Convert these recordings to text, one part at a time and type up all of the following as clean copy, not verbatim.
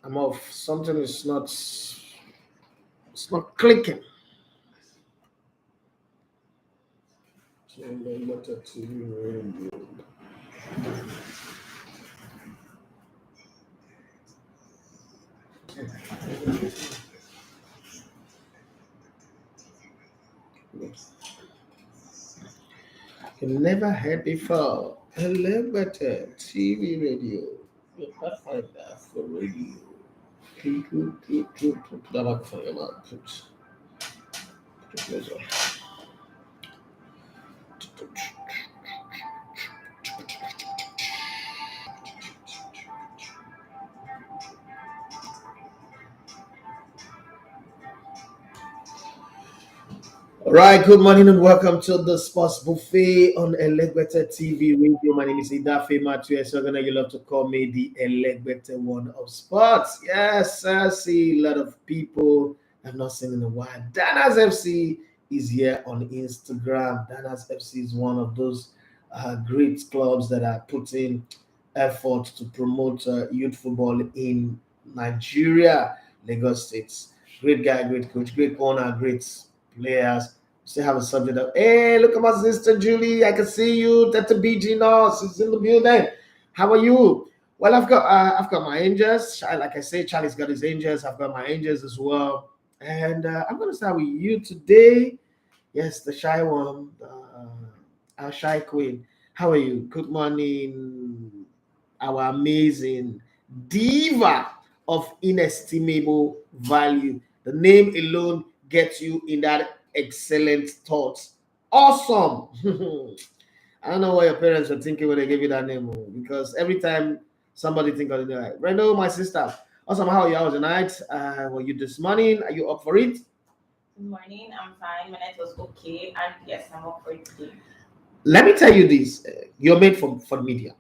I'm off. Something is not. It's not clicking. You never heard before. Elevated TV radio. You can't find that for radio. Put that back for your mouth. Put it closer. All right, good morning and welcome to the Sports Buffet on Elegbete TV Radio. My name is Idafe Matthew Esogana. You love to call me the Elegbete one of sports. Yes, I see a lot of people I've not seen in a while. Danas FC is here on Instagram. Danas FC is one of those great clubs that are putting effort to promote youth football in Nigeria, Lagos State. Great guy, great coach, great owner, great players. Still have a subject of, hey, look at my sister Julie. I can see you. That's a BG Nos. She's in the building. How are you? Well, I've got my angels. Like I say, Charlie's got his angels. I've got my angels as well. And I'm gonna start with you today. Yes, the shy one, our shy queen. How are you? Good morning, our amazing diva of inestimable value. The name alone gets you in that excellent thoughts. Awesome. I don't know what your parents were thinking when they gave you that name, because every time somebody think of it, like, Brendo, my sister. Awesome. How are you? How was the night? Were you this morning? Are you up for it? Good morning. I'm fine. My night was okay, and yes, I'm up for it today. Let me tell you this: you're made for media.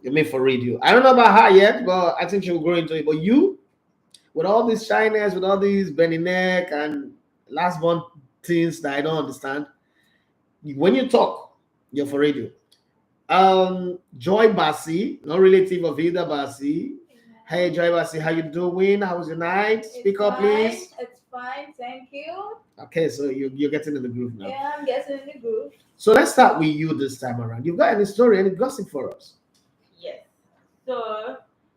You're made for radio. I don't know about her yet, but I think she'll grow into it. But you, with all this shyness, with all these bending neck and last one things that I don't understand, when you talk, you're for radio. Joy Bassi, no relative of Ida Bassi. Hey Joy Bassi, how you doing? How was your night? Speak up, please. It's fine, thank you. Okay, so you're getting in the groove now. Yeah, I'm getting in the groove. So let's start with you this time around. You've got any story, any gossip for us? Yes. So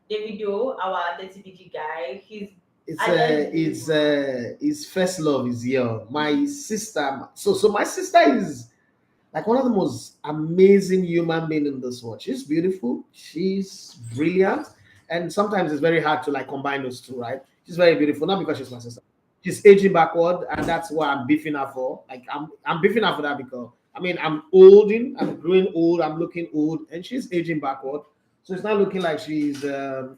Davido, our DTBG guy, His first love is here. My sister. So my sister is like one of the most amazing human beings in this world. She's beautiful. She's brilliant. And sometimes it's very hard to like combine those two, right? She's very beautiful, not because she's my sister. She's aging backward, and that's what I'm beefing her for. Like I'm beefing her for that because I'm I'm growing old, I'm looking old, and she's aging backward. So it's not looking like she's 10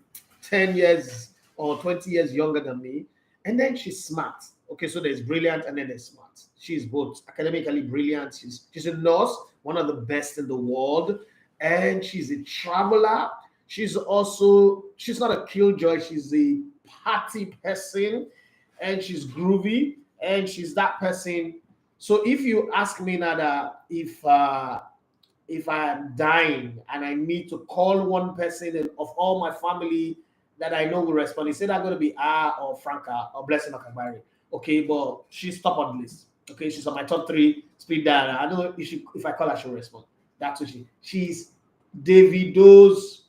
years or 20 years younger than me. And then she's smart. Okay, so there's brilliant and then there's smart. She's both academically brilliant. She's a nurse, one of the best in the world, and she's a traveler. She's not a killjoy, she's a party person, and she's groovy, and she's that person. So if you ask me, Nada, if I'm dying and I need to call one person of all my family that I know will respond, it's either going to be R or Franca or Blessing Okabari. Okay, but she's top on the list. Okay, she's on my top 3 speed dial. I know if I call her, she'll respond. That's what she's Davido's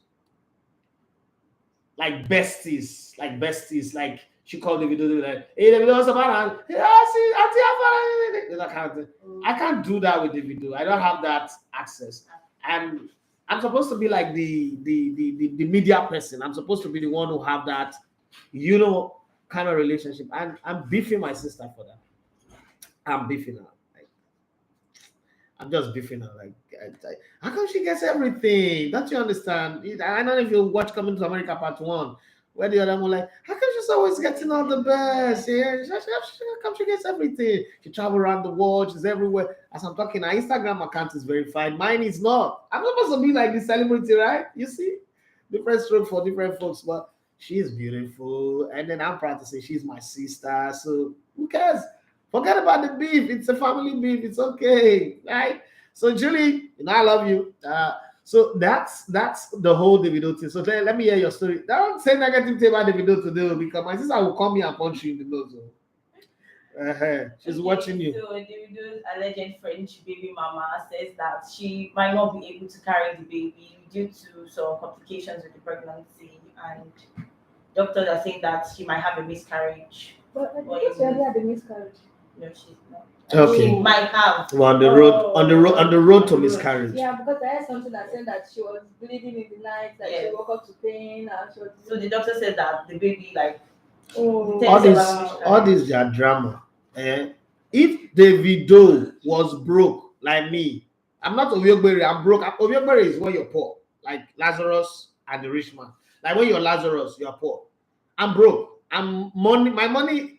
like besties. Like she called Davido like, hey Davido, what's about? I can't do that with Davido. I don't have that access. And I'm supposed to be like the media person. I'm supposed to be the one who have that, kind of relationship. And I'm beefing my sister for that. I'm beefing her. I'm just beefing her. How come she gets everything? Don't you understand? I don't know if you watch Coming to America Part 1, where the other one like, how come she's always getting all the best? Yeah, how come she gets everything? She travels around the world. She's everywhere. As I'm talking, her Instagram account is verified. Mine is not. I'm supposed to be like the celebrity, right? You see? Different stroke for different folks, but she's beautiful. And then I'm proud to say she's my sister. So who cares? Forget about the beef. It's a family beef. It's okay, right? So Julie, I love you. So that's the whole Davido thing. So let me hear your story. Don't say negative thing about Davido today because my sister will come here and punch you in the nose. She's watching you. So Davido's alleged French baby mama says that she might not be able to carry the baby due to some complications with the pregnancy, and doctors are saying that she might have a miscarriage. But I guess she already had a miscarriage. No, she's not. Okay. She might have. Well, on the road to miscarriage. Yeah, because I heard something that said that she was bleeding in the night, that she Yes. woke up to pain, and she was. So the doctor said that the baby like Oh, All this their drama. If Davido was broke like me, I'm not Oviobere, I'm broke. Oviobere is when you're poor, like Lazarus and the rich man. Like when you're Lazarus, you're poor. I'm broke. My money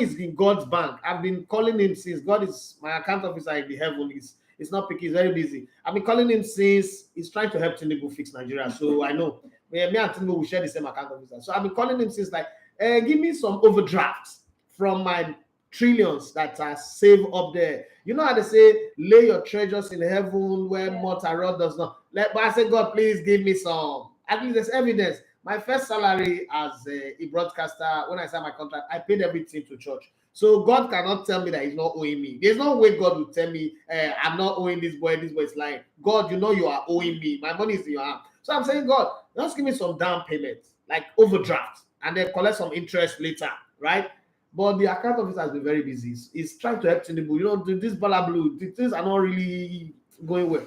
is in God's bank. I've been calling him since God is my account officer in the heaven. It's not picky, he's very busy. I've been calling him since he's trying to help Tinubu fix Nigeria. So I know me and Tinubu will share the same account officer. So I've been calling him since like give me some overdrafts from my trillions that are saved up there. You know how they say, lay your treasures in heaven where moth and rot does not. But I said, God, please give me some. At least there's evidence. My first salary as a broadcaster, when I signed my contract, I paid everything to church. So God cannot tell me that he's not owing me. There's no way God will tell me, I'm not owing this boy is lying. God, you know you are owing me. My money is in your hand. So I'm saying, God, just give me some down payments, like overdraft, and then collect some interest later, right? But the account officer has been very busy. He's trying to help Tinubu. You know, this Bala Blue, things are not really going well.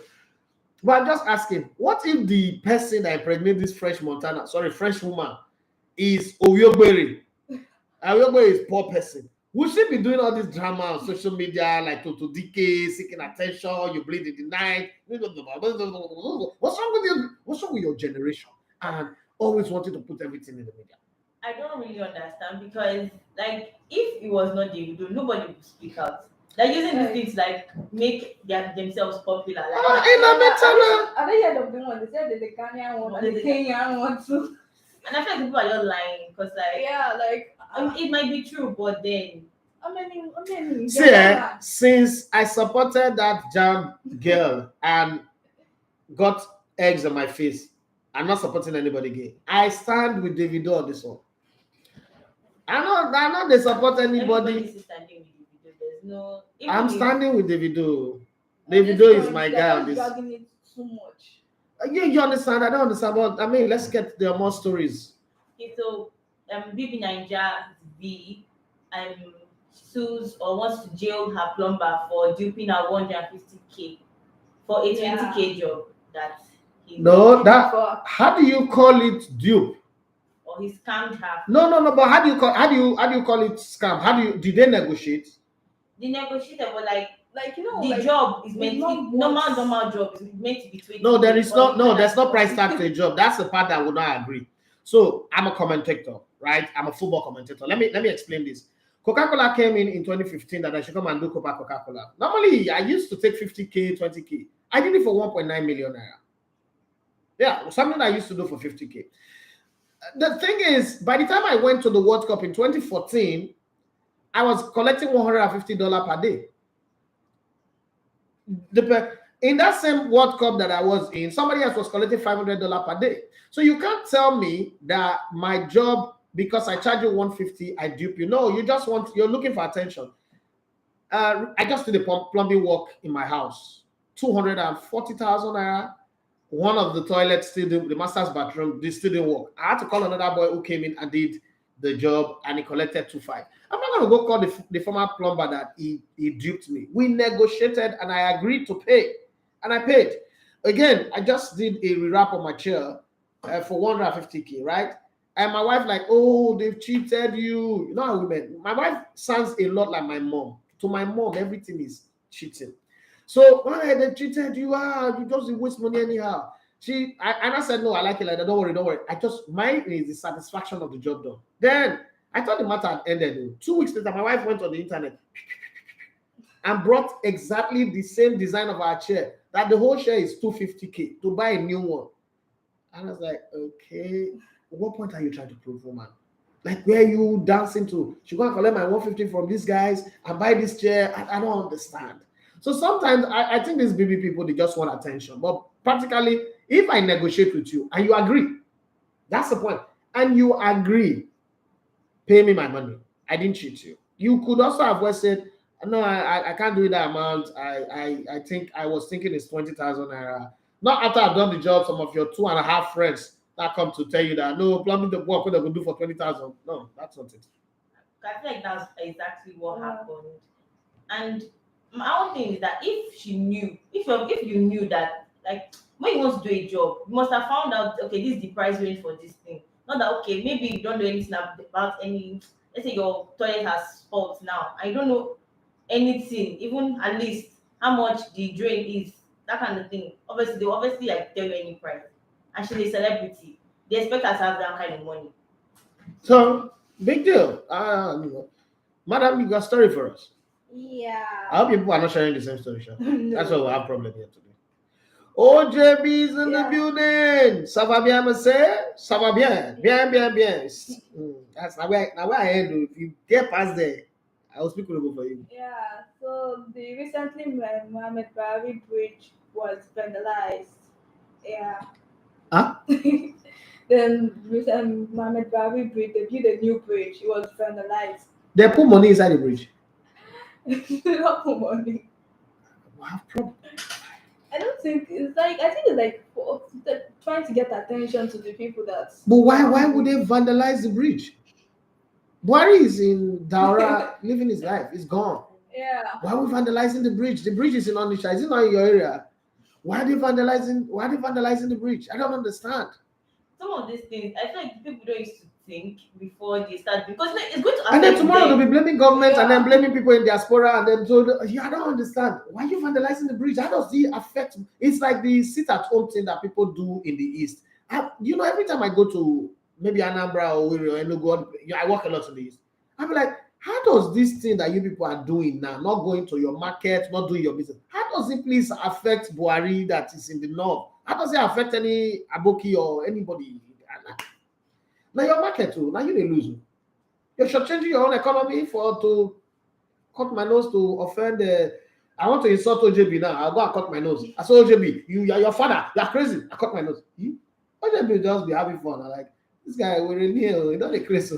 But I'm just asking, what if the person that impregnated this French woman is Oviobere? Oviobere is poor person. Would she be doing all this drama on social media, like to DK, seeking attention, you bleed in the night? What's wrong with you? What's wrong with your generation? And always wanting to put everything in the media. I don't really understand because, like, if it was not Davido, nobody would speak out. They're using these things like make themselves popular. Like, Are they heard of the one? They said the Ghanaian one and the Kenyan one too. and I feel like people are just lying because, like, Yeah, like it might be true, but then how many? See, since I supported that jam girl and got eggs on my face, I'm not supporting anybody gay. I stand with Davido on this one. I'm not they support anybody. Everybody's standing with Davido. There's no. I'm standing with Davido. Davido is my guy on this. Dragging it too much. You understand? I don't understand. But I mean, let's get there more stories. Okay, so BB Niger V sues or wants to jail her plumber for duping her 150k for a 20k job that he how do you call it dupe? Or he scammed her. No. But how do you call it scam? Did they negotiate? They negotiated, but like you know, the like, job is meant to be normal job is meant to be 20. No, there's no price tag to a job. That's the part that I would not agree. So I'm a commentator, right? I'm a football commentator. Let me explain this. Coca-Cola came in 2015 that I should come and do Coca-Cola. Normally, I used to take 50k, 20k. I did it for 1.9 million naira. Yeah, something I used to do for 50k. The thing is, by the time I went to the World Cup in 2014, I was collecting $150 per day. In that same World Cup that I was in, somebody else was collecting $500 per day. So you can't tell me that my job, because I charge you 150, I dupe you. No, you're looking for attention. I just did a plumbing work in my house, 240,000 naira. One of the toilets the master's bathroom, this still didn't work. I had to call another boy who came in and did the job, and he collected 2.5. I'm not going to go call the former plumber that he duped me. We negotiated, and I agreed to pay, and I paid. Again, I just did a rewrap on my chair for 150k, right? And my wife like, oh, they've cheated you. You know how women. My wife sounds a lot like my mom. To my mom, everything is cheating. So why they cheated you? You just waste money anyhow. I said, no, I like it like that. Don't worry. Mine is the satisfaction of the job done. Then I thought the matter had ended. 2 weeks later, my wife went on the internet and brought exactly the same design of our chair. That the whole chair is 250k to buy a new one. And I was like, okay, what point are you trying to prove, woman? Like, where are you dancing to? She going to collect my 150 from these guys and buy this chair. I don't understand. So sometimes I think these baby people, they just want attention. But Practically, if I negotiate with you and you agree, that's the point, and you agree, pay me my money. I didn't cheat you. You could also have said, no, I can't do that amount. I think I was thinking it's 20,000 naira. Not after I've done the job, some of your 2.5 friends that come to tell you that no, plumbing the work what they could do for 20,000. No, that's not it. I feel like that's exactly what happened. And my own thing is that if you knew that, like, when you want to do a job, you must have found out, okay, this is the price range for this thing. Not that, okay, maybe you don't know anything about any, let's say your toilet has spots now, and you don't know anything, even at least how much the drain is, that kind of thing. Obviously, they will obviously like tell you any price. And she's a celebrity. They expect her to have that kind of money. So, big deal. Madam, you got a story for us. Yeah. I hope people are not sharing the same story, Sha. No. That's why we have problem here today. OJB's in the Yeah. building. Ça va bien, monsieur? Ça va bien. Bien, bien, bien. That's now where I head. If you get past there, I will speak over for you. Yeah, so the recently Mohammed Bari Bridge was vandalized. Yeah. Huh? Then recent Mohammed Bari Bridge, they built a new bridge. It was vandalized. They put money inside the bridge. Not for money. We have problem. I don't think it's like, I think it's like trying to get attention to the people that. But why would they vandalize the bridge? Buhari is in Daura living his life. He's gone. Yeah. Why are we vandalizing the bridge? The bridge is in Onitsha. Is it not in your area? Why are they vandalizing the bridge? I don't understand. Some of these things, I feel like people don't used to think before they start, because it's going to affect And then tomorrow them. they'll be blaming government and then Yeah. blaming people in diaspora and then yeah, I don't understand. Why are you vandalizing the bridge? How does it affect? It's like the sit at home thing that people do in the East. Every time I go to maybe Anambra or Owerri or Enugu, I work a lot in the East. I'll be like, how does this thing that you people are doing now, not going to your market, not doing your business, how does it please affect Buhari that is in the north? How does it affect any Aboki or anybody? Now your market too, now you didn't lose. You're shortchanging your own economy to cut my nose to offend I want to insult OJB now. I'll go and cut my nose. I said, OJB, you are your father. You are crazy. I cut my nose. OJB will just be having fun. I'm like, this guy, we're in here. You don't be crazy.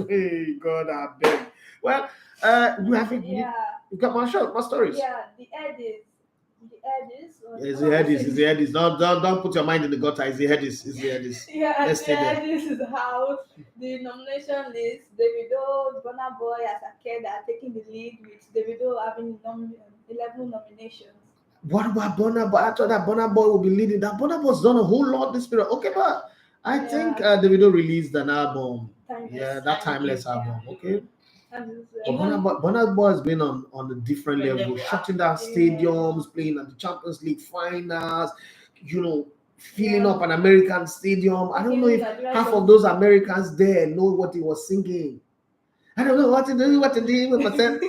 Hey, God, I beg. Well, you have it. Yeah. You got my stories. Yeah, the edits. It's the headies. Don't put your mind in the gutter. It's the headies. Yeah, Let's stay there. this is how the nomination list. Davido, Burna Boy, as Akeda are taking the lead with Davido having 11 nominations. What about Burna Boy? I thought that Burna Boy would be leading. That Burna Boy's done a whole lot this period. Okay, but I think Davido released an album. Timeless album. Okay. But Burna Boy has been on a different level, shutting down stadiums, playing at the Champions League finals, filling up an American stadium. I don't know if half of those Americans there know what he was singing. I don't know what to do with myself.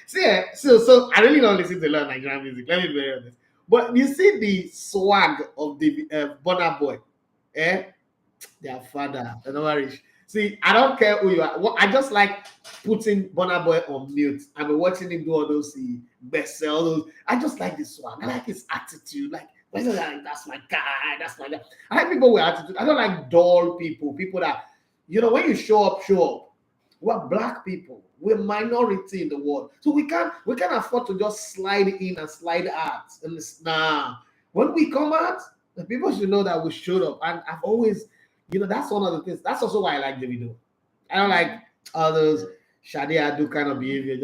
See, so I really don't listen to a lot of Nigerian music. Let me be very honest. But you see the swag of the Burna Boy, their father, the Norwich. See, I don't care who you are. I just like putting Burna Boy on mute. I've been watching him do all those best sell. I just like this swag. I like his attitude. Like, that's my guy. That's my guy. I like people with attitude. I don't like dull people. People that, when you show up. We're black people. We're minority in the world. So we can't afford to just slide in and slide out. And when we come out, the people should know that we showed up. And I've always, that's one of the things. That's also why I like Davido. I don't like all those Shade Adu kind of behavior.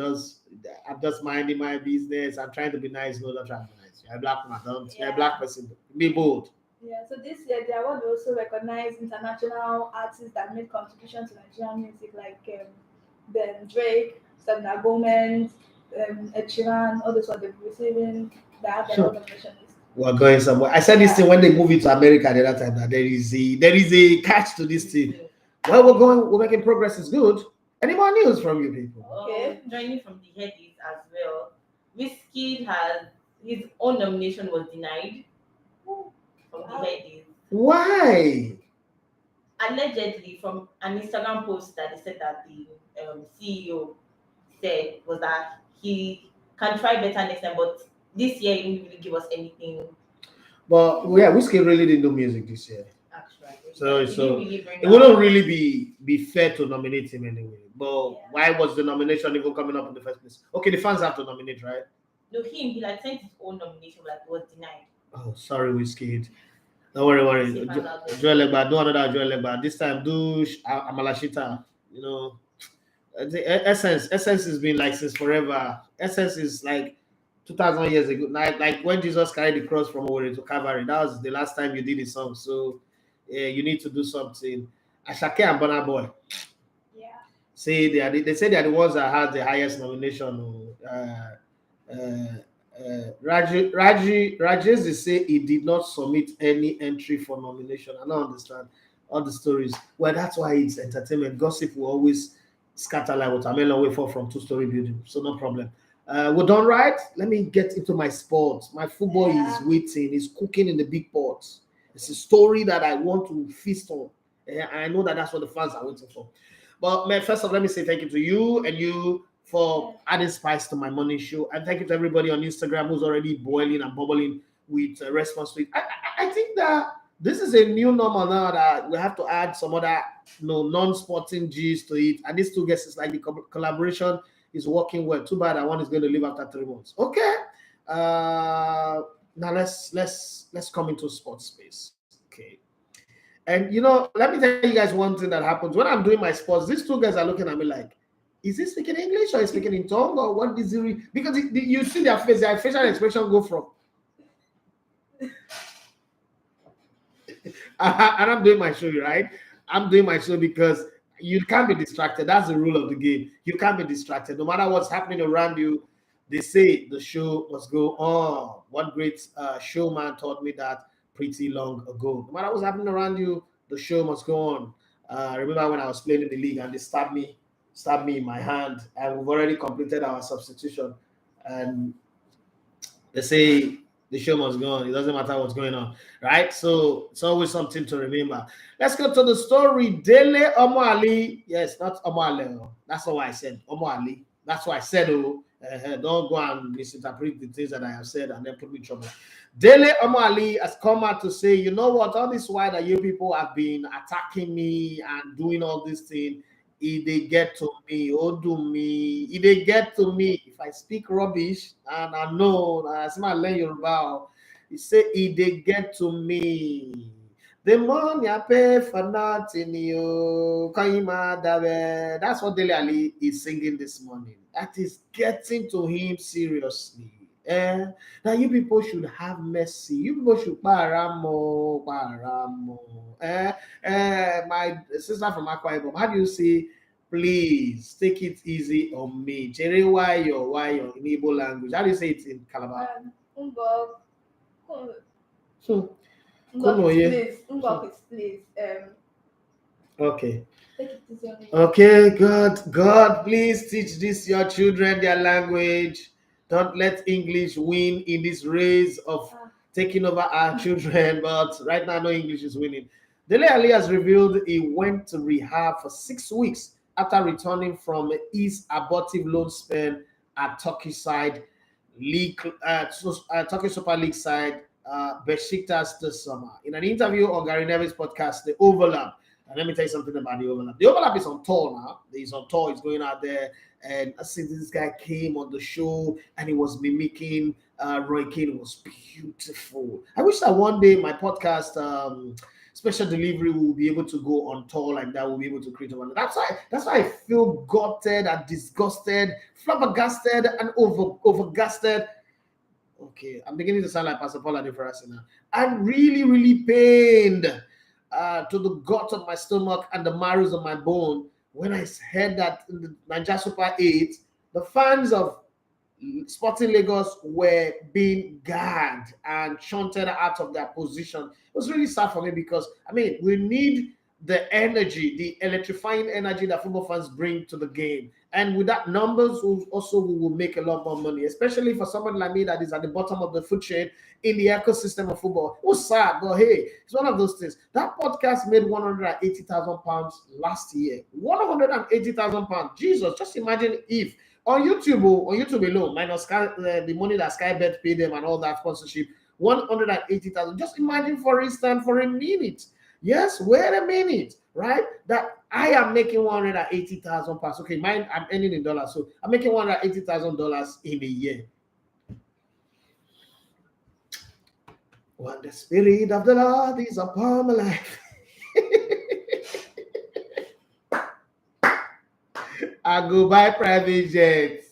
I'm just minding my business. I'm trying to be nice. No, not trying to be nice. You're a black man. You're a black person. Be bold. Yeah, so this year the award will also recognize international artists that made contributions to Nigerian music, like Drake, Selena Gomez, Ed Sheeran, all those what they're receiving that nomination list. We're going somewhere. I said this thing when they move it to America the other time that there is a catch to this thing. Well, we're making progress. It's good. Any more news from you people? Okay, joining from the headies as well. Wizkid has his own nomination was denied. From the headies. Why? Allegedly, from an Instagram post that they said that the CEO said was that he can try better next time, but this year, he didn't really give us anything. But yeah, Whiskey really didn't do music this year. Actually, So he didn't really bring it out- wouldn't really be fair to nominate him anyway. But Yeah. why was the nomination even coming up in the first place? Okay, the fans have to nominate, right? No, he like sent his own nomination, like it was denied. Oh, sorry, Whiskey. Don't worry. See, find out later. Joel Legba, do another Joel Legba. This time, do Amalashita. You know, the Essence has been like since forever. Essence is like 2,000 years ago. Like when Jesus carried the cross from Owerri to Calvary, that was the last time you did the song. So you need to do something. Ashake and Burna Boy. Yeah. Say they say they are the ones that had the highest nomination. Rajesh say he did not submit any entry for nomination. I don't understand all the stories. Well, that's why it's entertainment. Gossip will always scatter like watermelon way fall from two-story building. So no problem. We're done, right? Let me get into my sports. My football is waiting. It's cooking in the big pot. It's a story that I want to feast on. And I know that that's what the fans are waiting for. But man, first of all, let me say thank you to you and you for adding spice to my morning show. And thank you to everybody on Instagram who's already boiling and bubbling with response to it. I think that this is a new normal now that we have to add some other non-sporting G's to it. And these two guests is like the collaboration is working well. Too bad that one is going to leave after 3 months. Okay. Now let's come into sports space. Okay. And let me tell you guys one thing that happens when I'm doing my sports. These two guys are looking at me like, is he speaking English or is he speaking in tongue or what is he? Because you see their face, their facial expression go from. And I'm doing my show, right? I'm doing my show because you can't be distracted. That's the rule of the game. You can't be distracted. No matter what's happening around you, they say the show must go on. One great showman taught me that pretty long ago. No matter what's happening around you, the show must go on. I remember when I was playing in the league and they stabbed me in my hand, and we've already completed our substitution. And they say the show must go on. It doesn't matter what's going on, right? So it's always something to remember. Let's go to the story. Dele Alli. Yes, not Ali. That's not what I said. Ali. That's what I said. Don't go and misinterpret the things that I have said and then put me in trouble. Dele Alli has come out to say, you know what? All this while that you people have been attacking me and doing all these things, they get to me, they get to me. If I speak rubbish and I know, as I learn Yoruba, he say, they get to me. The money I pay for nothing, that's what Dele Alli is singing this morning. That is getting to him seriously. Now you people should have mercy. You people should paramo. My sister from Akwa Ibom, how do you say, please take it easy on me? Jerry, why in Igbo language? How do you say it in Calabar? Please. Okay. Okay, God, please teach this your children their language. Don't let English win in this race of taking over our children. But right now, no English is winning. Dele Alli has revealed he went to rehab for 6 weeks after returning from his abortive loan spell at Turkish side league, Turkish Super Lig side, Besiktas this summer. In an interview on Gary Neville's podcast, The Overlap. And let me tell you something about The Overlap. The Overlap is on tour now. He's on tour. He's going out there. And I see this guy came on the show and he was mimicking Roy Keane. It was beautiful. I wish that one day my podcast, special delivery, will be able to go on tour like that. We'll be able to create one. That's why I feel gutted and disgusted, flabbergasted and overgasted. Okay, I'm beginning to sound like Pastor Paul Adefarasi now. I'm really, really pained to the gut of my stomach and the marrows of my bone when I heard that in the Nigeria Super 8, the fans of Sporting Lagos were being gagged and shunted out of their position. It was really sad for me because, we need the energy, the electrifying energy that football fans bring to the game. And with that, numbers we will make a lot more money, especially for someone like me that is at the bottom of the food chain in the ecosystem of football. It was sad, but hey, it's one of those things. That podcast made £180,000 last year. £180,000. Jesus, just imagine if On YouTube alone, minus the money that Sky Bet paid them and all that sponsorship, 180,000. Just imagine, for instance, for a minute. Yes, wait a minute, right? That I am making 180,000 pounds. Okay, mine, I'm earning in dollars, so I'm making $180,000 in a year. When the Spirit of the Lord is upon my life, I go buy private jets.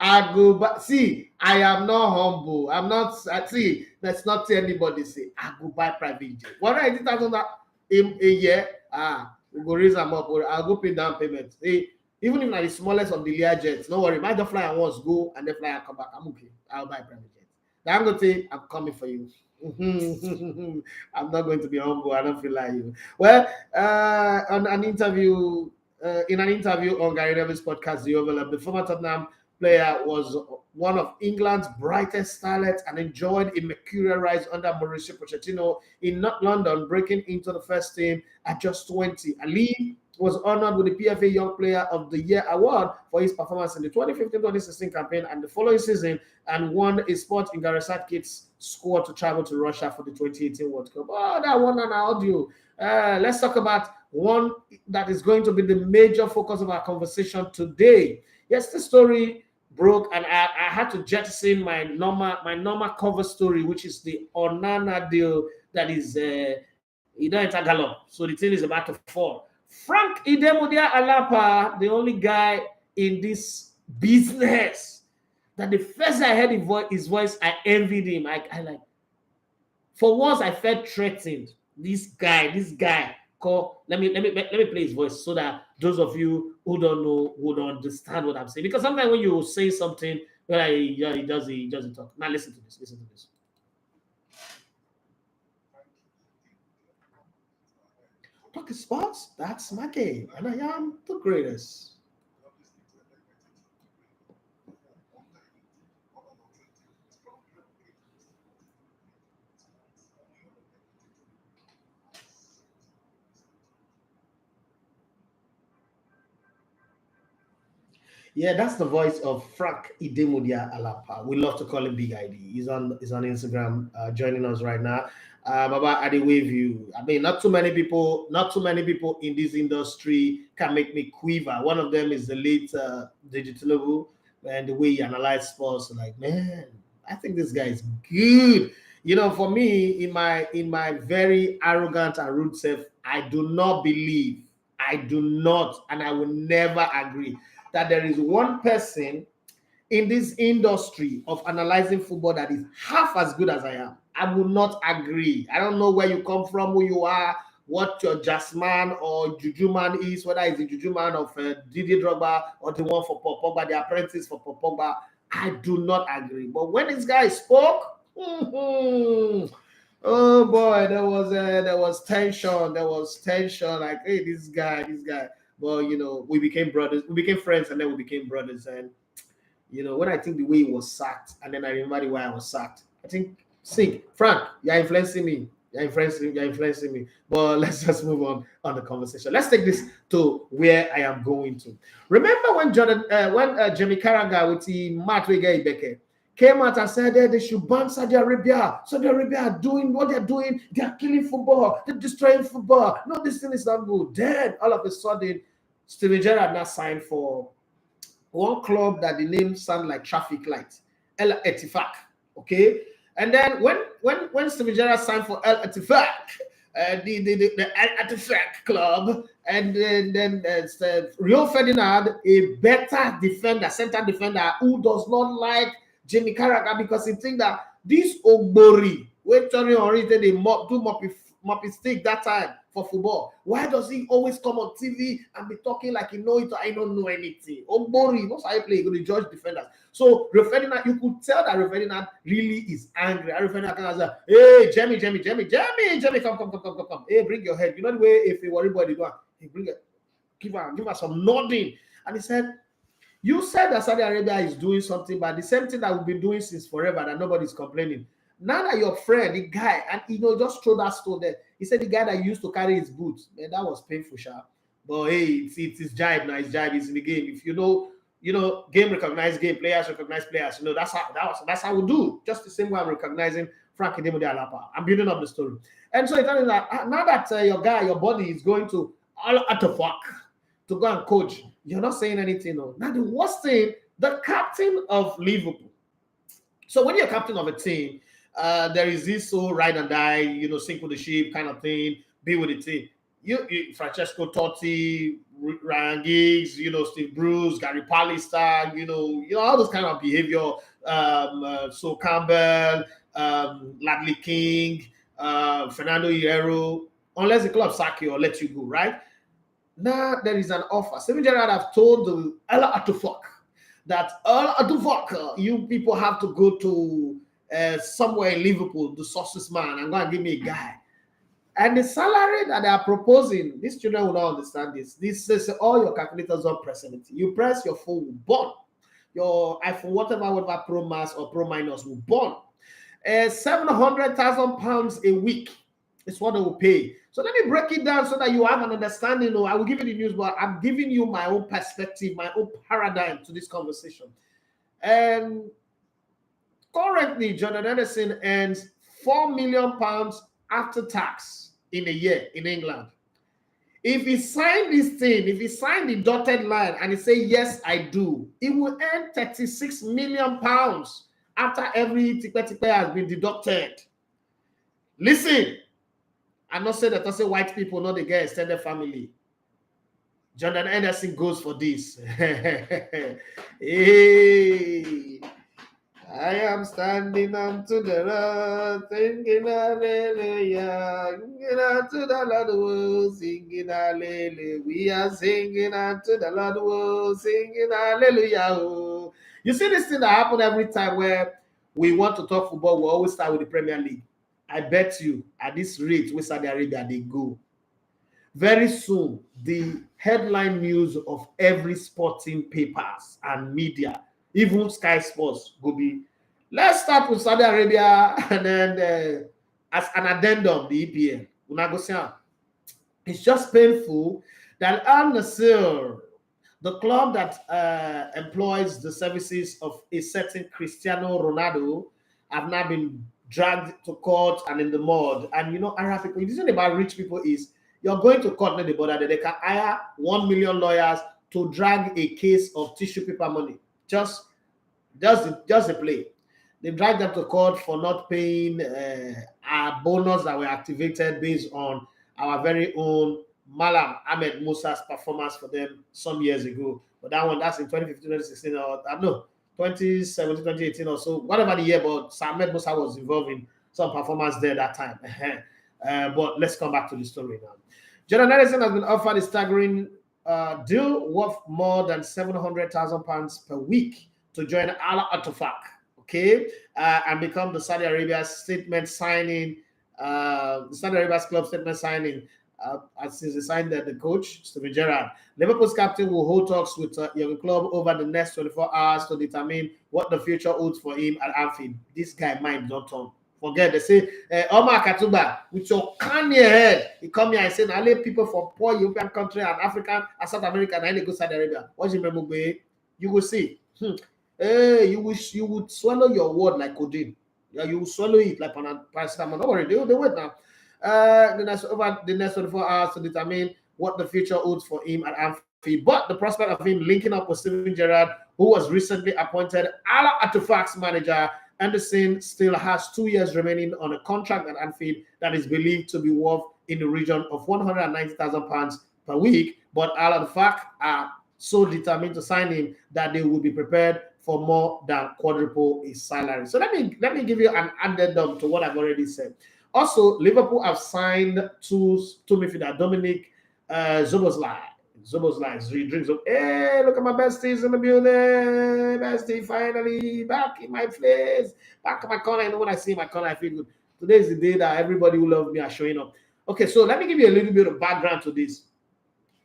I go buy. See, I am not humble. I'm not. See, let's not tell anybody. Say, I go buy private jet. 180,000 in a year. We go raise them up. I'll go pay down payment. See, even if I'm the smallest of the Lear jets, no worry. I just fly and once, go and then fly and come back. I'm okay. I'll buy private jet. I'm going to say, I'm coming for you. I'm not going to be humble. I don't feel like you. Well, on an interview. In an interview on Gary Neville's podcast, The Overlap, the former Tottenham player was one of England's brightest starlets and enjoyed a mercurial rise under Mauricio Pochettino in North London, breaking into the first team at just 20. Ali was honored with the PFA Young Player of the Year award for his performance in the 2015-2016 campaign and the following season, and won a spot in Gareth Southgate's squad to travel to Russia for the 2018 World Cup. Oh, that one an audio. Let's talk about one that is going to be the major focus of our conversation today. Yes, the story broke, and I had to jettison my normal cover story, which is the Onana deal that is enter gallop. So the thing is about to fall. Frank Idemudia Alapa, the only guy in this business that the first I heard his voice, I envied him. I like. For once, I felt threatened. This guy. Let me play his voice so that those of you who don't know would understand what I'm saying. Because sometimes when you say something, well, he doesn't talk. Now listen to this. Talking sports, that's my game, and I am the greatest. Yeah, that's the voice of Frank Idemudia Alapa. We love to call him Big ID. He's on Instagram, joining us right now. Baba, I wave you. I mean, not too many people in this industry can make me quiver. One of them is the late Digital, and the way he analyzes sports. Like, man, I think this guy is good. You know, for me, in my very arrogant and rude self, I do not, and I will never agree that there is one person in this industry of analyzing football that is half as good as I am. I will not agree. I don't know where you come from, who you are, what your Jasman or Juju man is, whether it's the Juju man of Didier Drogba or the one for Paul Pogba, the apprentice for Paul Pogba. I do not agree. But when this guy spoke, oh boy, there was tension. Like, hey, this guy. Well, you know, we became brothers, we became friends, and then we became brothers. And you know, when I think the way he was sacked, and then I remember the way I was sacked, I think, see, Frank, you're influencing me. You're influencing me. But let's just move on the conversation. Let's take this to where I am going to. Remember when Jamie Carragher with the Matt Ibeke came out and said that they should ban Saudi Arabia. Saudi Arabia are doing what they're doing. They are killing football. They're destroying football. No, this thing is not good. Then all of a sudden, Steven Gerrard now signed for one club that the name sound like traffic light, Al-Ettifaq. Okay, and then when Steven Gerrard signed for Al-Ettifaq, the Al-Ettifaq club, and then Rio Ferdinand, a better defender, center defender, who does not like Jamie Carragher because he think that this Ogbori, when Tony Henry did a moppy stick that time for football, why does he always come on TV and be talking like he know it or I don't know anything? Ogbori, what's how he play? He's going to judge defenders. So Rio Ferdinand, you could tell that Rio Ferdinand really is angry. Rio Ferdinand comes like, hey, Jamie, come. Hey, bring your head. You know the way if a worry boy they do, he bring it, give her some nodding, and he said, you said that Saudi Arabia is doing something, but the same thing that we've been doing since forever that nobody's complaining. Now that your friend, the guy, and just throw that stone there. He said the guy that used to carry his boots, man, that was painful, sharp. But hey, it's jibe now. It's jibe. It's in the game. If you know game recognize game, players recognize players. That's how we do. Just the same way I'm recognizing Frankie Demo de Alapa. I'm building up the story. And so it's telling that now that your body is going to Al-Ettifaq to go and coach, you're not saying anything. No. Now the worst thing, the captain of Liverpool. So when you're captain of a team, there is this ride and die, sink with the ship kind of thing, be with the team. You Francesco Totti, Ryan Giggs, Steve Bruce, Gary Pallister, all those kind of behavior. So Campbell, Ladley King, Fernando Hierro, unless the club sack you or let you go, right? Now there is an offer. Steven Gerrard have told the Al-Ettifaq that Al-Ettifaq, you people have to go to somewhere in Liverpool, the sources man, and go and give me a guy. And the salary that they are proposing, these children will not understand this. This is all your calculators on pressing. You press your phone, will burn. Your iPhone, whatever Pro Max or Pro Minus will burn. £700,000 a week is what they will pay. So let me break it down so that you have an understanding. I will give you the news, but I'm giving you my own perspective, my own paradigm to this conversation. And currently, Jordan Henderson earns £4 million after tax in a year in England. If he signed this thing, if he signed the dotted line and he say, yes, I do, he will earn £36 million after every tipe has been deducted. Listen, I'm not saying that I say white people, not the get extended family. Jordan Henderson goes for this. Hey. I am standing unto the Lord, singing hallelujah, singing unto the Lord, singing hallelujah. We are singing unto the Lord, singing hallelujah. You see this thing that happen every time where we want to talk football, we always start with the Premier League. I bet you at this rate with Saudi Arabia, they go. Very soon, the headline news of every sporting papers and media, even Sky Sports, will be, let's start with Saudi Arabia and then as an addendum, the EPL. It's just painful that Al Nassr, the club that employs the services of a certain Cristiano Ronaldo, have now been dragged to court and in the mud. And Arab people, the thing about rich people is you're going to court, not the border, that they can hire 1 million lawyers to drag a case of tissue paper money. Just the play. They dragged them to court for not paying our bonus that were activated based on our very own Malam Ahmed Musa's performance for them some years ago. But that's in 2015, 2016, or I don't know, 2017, 2018 or so, whatever the year, but Ahmed Musa was involved in some performance there that time. But let's come back to the story now. Jordan Henderson has been offered a staggering deal worth more than £700,000 per week to join Al-Ettifaq, okay, and become the Saudi Arabia statement signing, the Saudi Arabia's club statement signing, since they signed the coach, Steven Gerrard. Liverpool's captain will hold talks with Jurgen Klopp over the next 24 hours to determine what the future holds for him at Anfield. This guy mind don't turn. Forget, they say, Omar Katuba, with your canny head, he come here and say, I let people from poor European country and African and South America and they go Saudi Arabia. What you remember, you will see. Hey, you would swallow your word like codeine. Yeah, you will swallow it like paracetamol. Don't worry, they wait now. Over the next 24 hours to determine what the future holds for him at Anfield. But the prospect of him linking up with Steven Gerrard, who was recently appointed Al-Ettifaq's manager, Henderson still has 2 years remaining on a contract at Anfield that is believed to be worth in the region of £190,000 per week. But Al-Ettifaq are so determined to sign him that they will be prepared for more than quadruple his salary. So let me give you an addendum to what I've already said. Also, Liverpool have signed two midfielders, Dominic Szoboszlai. Szoboszlai is dreams of, hey, look at my besties in the building. Bestie finally back in my place. Back in my corner. And when I see my corner, I feel good. Today is the day that everybody who loves me are showing up. Okay, so let me give you a little bit of background to this.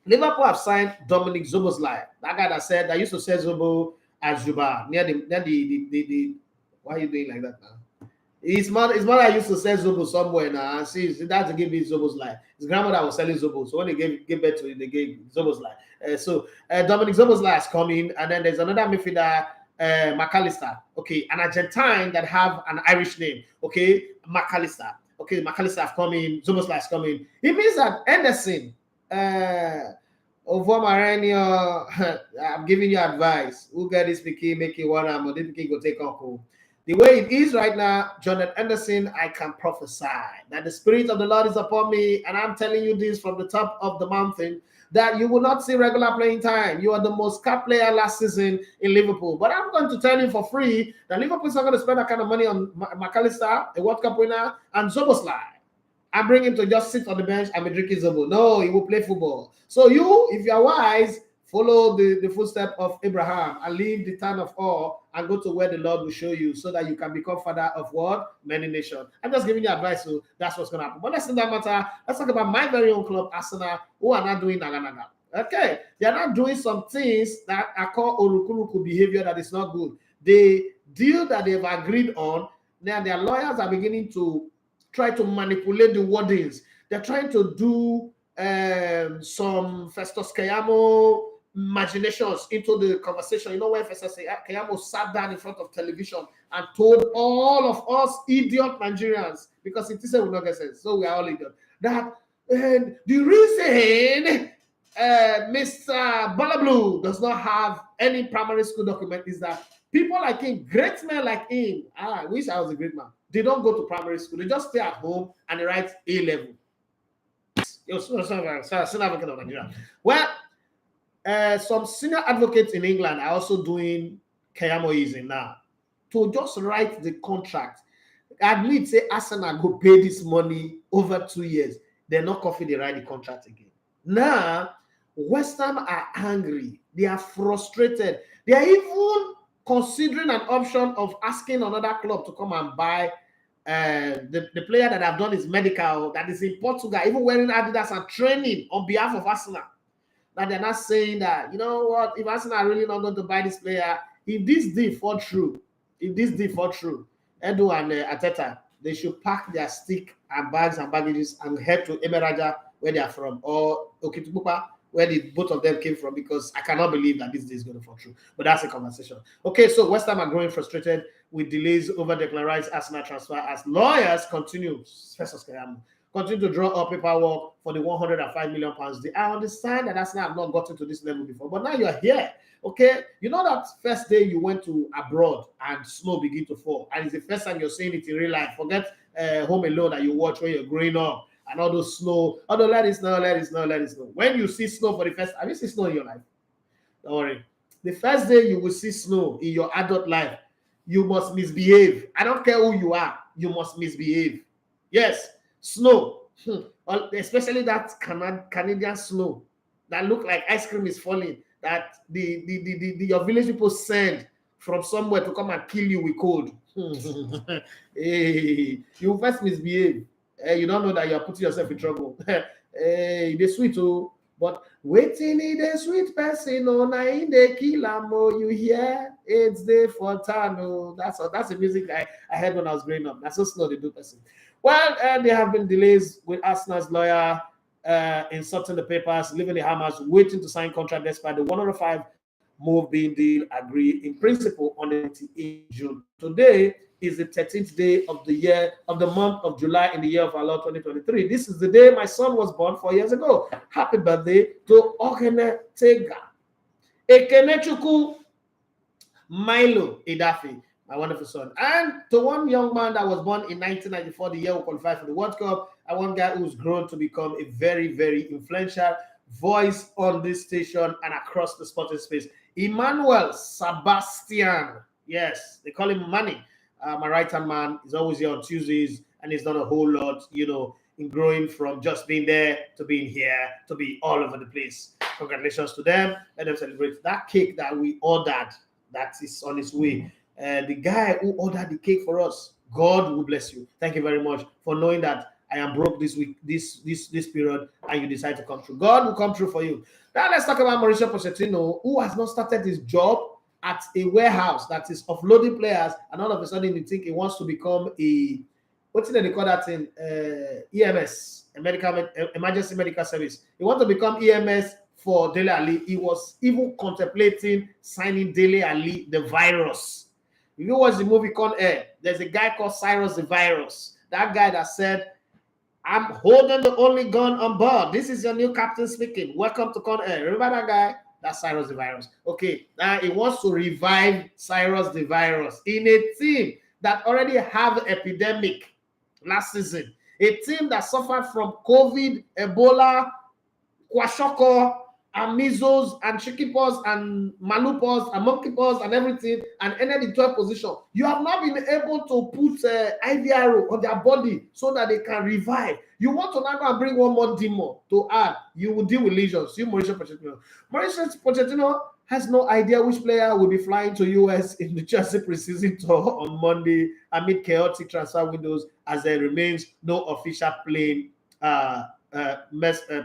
Liverpool have signed Dominic Szoboszlai. That guy that used to say Zobo as Juba near the why are you doing like that now? His mother used to sell Zobo somewhere now, and she had to give me Zobo's life. His grandmother was selling Zobo, so when they gave birth to him, they gave Zobo's life. Dominic Zobo's life is coming, and then there's another midfielder, McAllister. Okay, an Argentine that have an Irish name. Okay, McAllister. Okay, McAllister have come in. Zobo's life is coming. It means that Henderson, over Maranio, I'm giving you advice. Who get this picky, make it one, and this picky go take uncle. The way it is right now, Jonathan Anderson, I can prophesy that the Spirit of the Lord is upon me, and I'm telling you this from the top of the mountain, that you will not see regular playing time. You are the most capped player last season in Liverpool. But I'm going to tell you for free that Liverpool's not going to spend that kind of money on McAllister, a World Cup winner, and Zoboslai. I bring him to just sit on the bench and be drinking Zobo. No, he will play football. So you, if you're wise, follow the footsteps of Abraham and leave the town of Ur and go to where the Lord will show you so that you can become father of what? Many nations. I'm just giving you advice, so that's what's going to happen. But let's not that matter. Let's talk about my very own club, Arsenal, who are not doing naga. Okay, they are not doing some things that are called Orukuruku behavior that is not good. The deal that they've agreed on, now their lawyers are beginning to try to manipulate the wordings. They're trying to do some Festus Keyamo imaginations into the conversation. You know, when Festus Keyamo sat down in front of television and told all of us idiot Nigerians, because it is a will not get sense, so we are all idiots, that the reason Mr. Balablu does not have any primary school document is that people like him, great men like him, I wish I was a great man, they don't go to primary school. They just stay at home and they write A level. Well, some senior advocates in England are also doing Keyamoism now to just write the contract. Admit, say Arsenal go pay this money over 2 years. They're not confident they write the contract again. Now, West Ham are angry. They are frustrated. They are even considering an option of asking another club to come and buy the player that have done his medical, that is in Portugal, even wearing Adidas and training on behalf of Arsenal. Now they're not saying that, you know what, if Arsenal are really not going to buy this player, if this deal fall through, Edu and Arteta, they should pack their stick and bags and baggages and head to Emiraja, where they are from, or Okitipupa, where both of them came from, because I cannot believe that this day is going to fall through. But that's a conversation. Okay, so West Ham are growing frustrated with delays over declared Arsenal transfer as lawyers continue to draw up paperwork for the 105 million pounds. I understand that Arsenal have not gotten to this level before, but now you're here. Okay, you know that first day you went to abroad and snow begin to fall, and it's the first time you're seeing it in real life. Forget Home Alone that you watch when you're growing up. And all those snow, let it snow. When you see snow for the first time, have you seen snow in your life? Don't worry. The first day you will see snow in your adult life, you must misbehave. I don't care who you are, you must misbehave. Yes, snow, especially that Canadian snow that look like ice cream is falling, that your village people send from somewhere to come and kill you with cold. Hey, you first misbehave. You don't know that you're putting yourself in trouble. It is sweet too, but waiting in a sweet person, oh, na in the kilamo, you hear it's the Fontano. That's the music I heard when I was growing up. That's so slow they do person. Well, there have been delays with Arsenal's lawyer inserting the papers, leaving the Hammers, waiting to sign contract despite the 105 move being deal agreed in principle on the 28th June. Today is the 13th day of the month of July in the year of our Lord 2023. This is the day my son was born 4 years ago. Happy birthday to Okene Tega, Ekenechuku Milo Idafi, my wonderful son. And to one young man that was born in 1994, the year we qualified for the World Cup, and one guy who's grown to become a very, very influential voice on this station and across the sporting space. Emmanuel Sebastian. Yes, they call him Manny. My right-hand man is always here on Tuesdays, and he's done a whole lot, in growing from just being there to being here to be all over the place. Congratulations to them. Let them celebrate. That cake that we ordered, that is on its way. The guy who ordered the cake for us, God will bless you. Thank you very much for knowing that I am broke this week, this period, and you decide to come through. God will come through for you. Now let's talk about Mauricio Pochettino, who has not started his job at a warehouse that is offloading players, and all of a sudden you think he wants to become a, what did they call that thing? EMS, emergency medical service. He wants to become EMS for Dele Alli. He was even contemplating signing Dele Alli, the virus. You know what's the movie called Air? There's a guy called Cyrus the Virus. That guy that said, I'm holding the only gun on board. This is your new captain speaking. Welcome to Con Air. Remember that guy? That's Cyrus the Virus. Okay, now he wants to revive Cyrus the Virus in a team that already have epidemic last season. A team that suffered from COVID, Ebola, kwashiorkor, and measles, and chickenpox, and malupox, and monkeypox, and everything, and ended in 12th position. You have not been able to put IVR on their body so that they can revive. You want to now go and bring one more demon to add. You will deal with lesions. You, Mauricio Pochettino. Mauricio Pochettino has no idea which player will be flying to US in the Chelsea preseason tour on Monday amid chaotic transfer windows, as there remains no official plane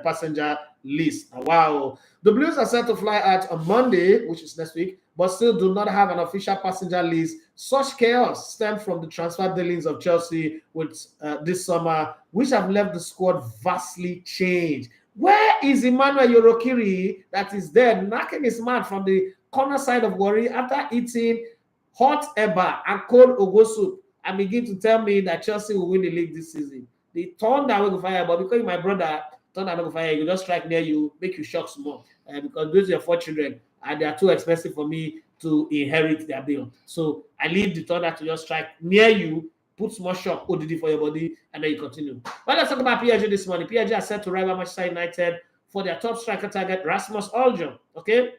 passenger list. Wow. The Blues are set to fly out on Monday, which is next week, but still do not have an official passenger list. Such chaos stemmed from the transfer dealings of Chelsea with this summer, which have left the squad vastly changed. Where is Emmanuel Yorokiri that is there knocking his man from the corner side of Warri after eating hot eba and cold ogo soup and begin to tell me that Chelsea will win the league this season? The Thunder will fire, but because my brother, Thunder will fire, you just strike near you, make you shock small. Because those are your 4 children, and they are too expensive for me to inherit their bill. So I leave the Thunder to just strike near you, put small shock, ODD for your body, and then you continue. But let's talk about PSG this morning. PSG are set to rival Manchester United for their top striker target, Rasmus Højlund, okay?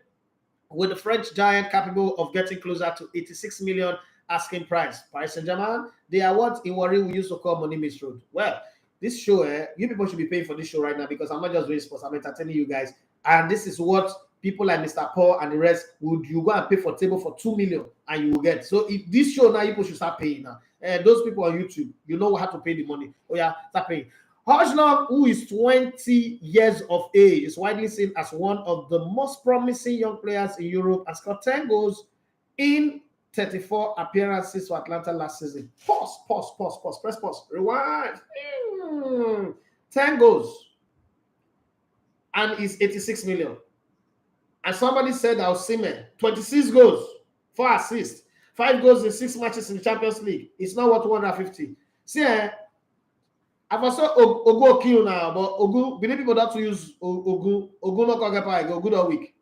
With the French giant capable of getting closer to 86 million asking price. Paris Saint-Germain, they are what in Warri we used to call money misroad. Well, this show, you people should be paying for this show right now because I'm not just doing sports, I'm entertaining you guys. And this is what people like Mr. Paul and the rest would you go and pay for table for 2 million and you will get. So if this show now, people should start paying now. Those people on YouTube, you know how to pay the money. Oh yeah, start paying. Højlund, who is 20 years of age, is widely seen as one of the most promising young players in Europe and scored 10 goals in 34 appearances for Atlanta last season. Pause, press pause, rewind. 10 goals and is 86 million. And somebody said Osimhen, 26 goals, 4 assists, 5 goals in 6 matches in the Champions League. It's not worth 250. See, I've also Ogu kill now, but Ogu, many people don't use Ogu not going to get Ogu all week.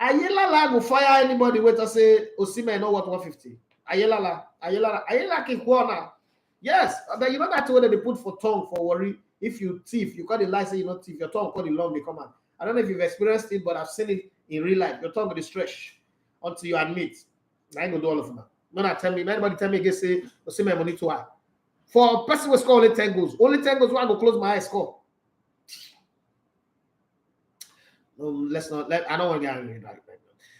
Ayelala will fire anybody wait to say Osimhen not worth 150. Ayelala can corner. Yes, you know that way that they put for tongue for worry. If you thief, you call the lie, say you not thief, your tongue call the long, they come out. I don't know if you've experienced it, but I've seen it in real life. Your tongue will stretch until you admit. I ain't gonna do all of them. Anybody tell me again, say Osimhen money too high. For a person who score only 10 goals, when I go close my eyes, score. I don't want to get angry right now.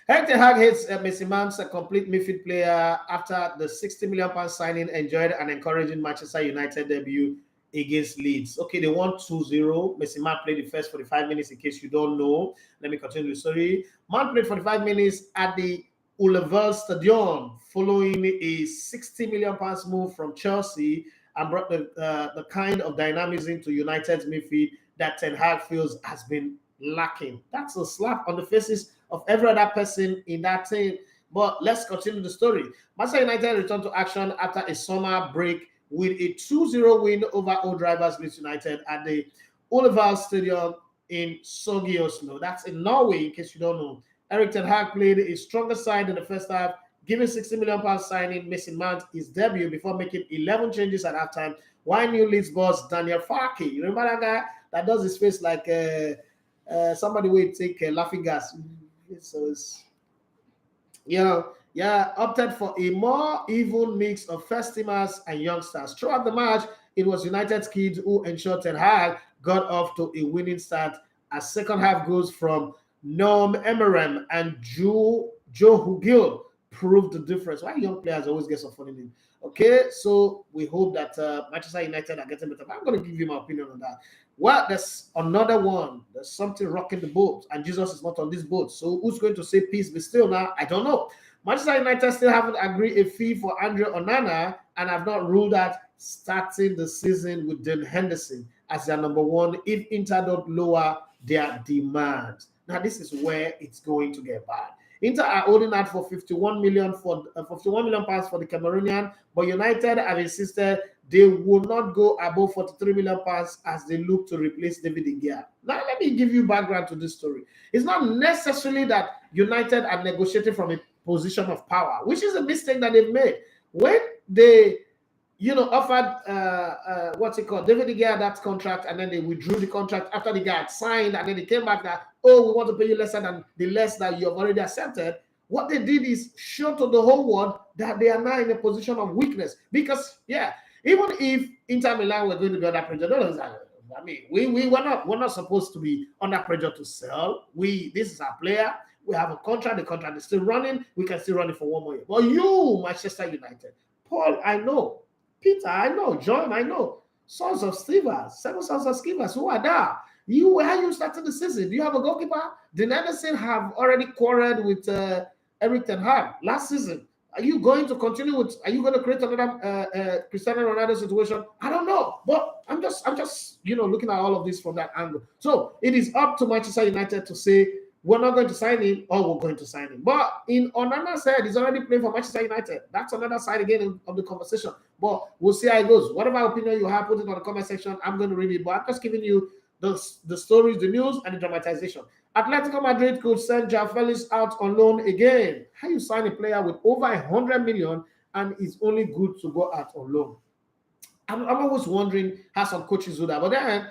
Al-Ettifaq hates Mason Mount's a complete midfield player after the £60 million signing enjoyed an encouraging Manchester United debut against Leeds. Okay, they won 2-0. Mason Mount played the first 45 minutes in case you don't know. Let me continue the story. Mount played 45 minutes at the Ulleval Stadium following a £60 million move from Chelsea and brought the kind of dynamism to United's midfield that Ten Hag feels has been lacking. That's a slap on the faces of every other person in that team. But let's continue the story. Manchester United returned to action after a summer break with a 2-0 win over old rivals Leeds United at the Ulleval Stadium in Sogi Oslo. That's in Norway, in case you don't know. Erik Ten Hag played a stronger side in the first half, giving £60 million signing Mason Mount his debut before making 11 changes at halftime. While new Leeds boss Daniel Farke, you remember that guy that does his face like somebody will take laughing gas. So it's, opted for a more even mix of first teamers and youngsters. Throughout the match, it was United's kids who ensured Ten Hag got off to a winning start as second half goes from Noam Emerem and Joe Hugil proved the difference. Why young players always get some funny name? Okay, so we hope that Manchester United are getting better. But I'm going to give you my opinion on that. Well, there's another one. There's something rocking the boat, and Jesus is not on this boat. So who's going to say peace be still now? I don't know. Manchester United still haven't agreed a fee for Andre Onana, and have not ruled out starting the season with Dele Henderson as their number one if Inter don't lower their demands. Now, this is where it's going to get bad. Inter are holding out for 51 million for 51 million pounds for the Cameroonian, but United have insisted they will not go above 43 million pounds as they look to replace David De Gea. Now, let me give you background to this story. It's not necessarily that United are negotiating from a position of power, which is a mistake that they've made. When they offered what's it called, David De Gea that contract, and then they withdrew the contract after the guy had signed, and then they came back that, oh, we want to pay you lesser than the less that you have already accepted. What they did is show to the whole world that they are now in a position of weakness. Because, yeah, even if Inter Milan were going to be under pressure, I mean, we're not supposed to be under pressure to sell. This is our player. We have a contract. The contract is still running. We can still run it for 1 more year. But you, Manchester United, Paul, I know. Peter, I know. John, I know. Sons of Scevers, 7 sons of Scevers, who are there? How you started the season? Do you have a goalkeeper? Did Anderson have already quarreled with Eric Ten Hag last season? Are you going to continue with? Are you going to create another Cristiano Ronaldo situation? I don't know, but I'm just looking at all of this from that angle. So it is up to Manchester United to say we're not going to sign him or we're going to sign him. But in Onana's head, he's already playing for Manchester United. That's another side again of the conversation. But we'll see how it goes. Whatever opinion you have, put it on the comment section. I'm going to read it. But I'm just giving you the stories, the news, and the dramatization. Atletico Madrid could send João Felix out on loan again. How you sign a player with over 100 million and is only good to go out on loan? I'm always wondering how some coaches do that. But then,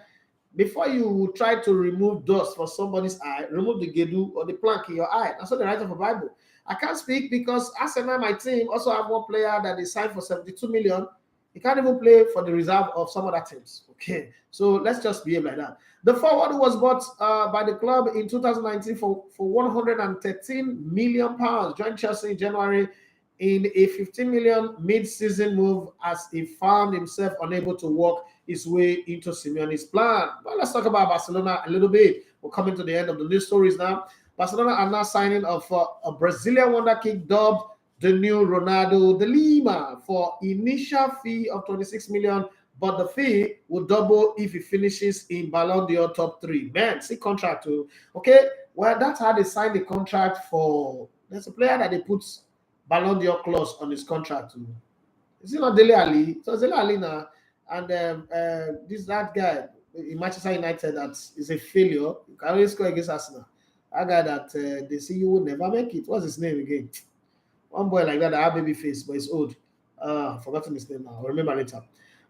before you try to remove dust from somebody's eye, remove the gedu or the plank in your eye. That's what they write of the Bible. I can't speak because Arsenal, my team, also have one player that they signed for 72 million. He can't even play for the reserve of some other teams. Okay, so let's just behave like that. The forward was bought by the club in 2019 for 113 million pounds. Joined Chelsea in January in a 15 million mid-season move as he found himself unable to work his way into Simeone's plan. Well, let's talk about Barcelona a little bit. We're coming to the end of the news stories now. Barcelona are now signing of a Brazilian wonder kid dubbed the new Ronaldo de Lima for initial fee of 26 million, but the fee will double if he finishes in Ballon d'Or top 3. Man, see contract too. Okay, well, that's how they signed the contract for. There's a player that they put Ballon d'Or clause on his contract too. Is it not Dele Alli? So Dele Alli now, and that guy in Manchester United that is a failure. You can only score against Arsenal. That guy that they see you will never make it. What's his name again? One boy like that had baby face, but he's old. Forgotten his name now. I'll remember later.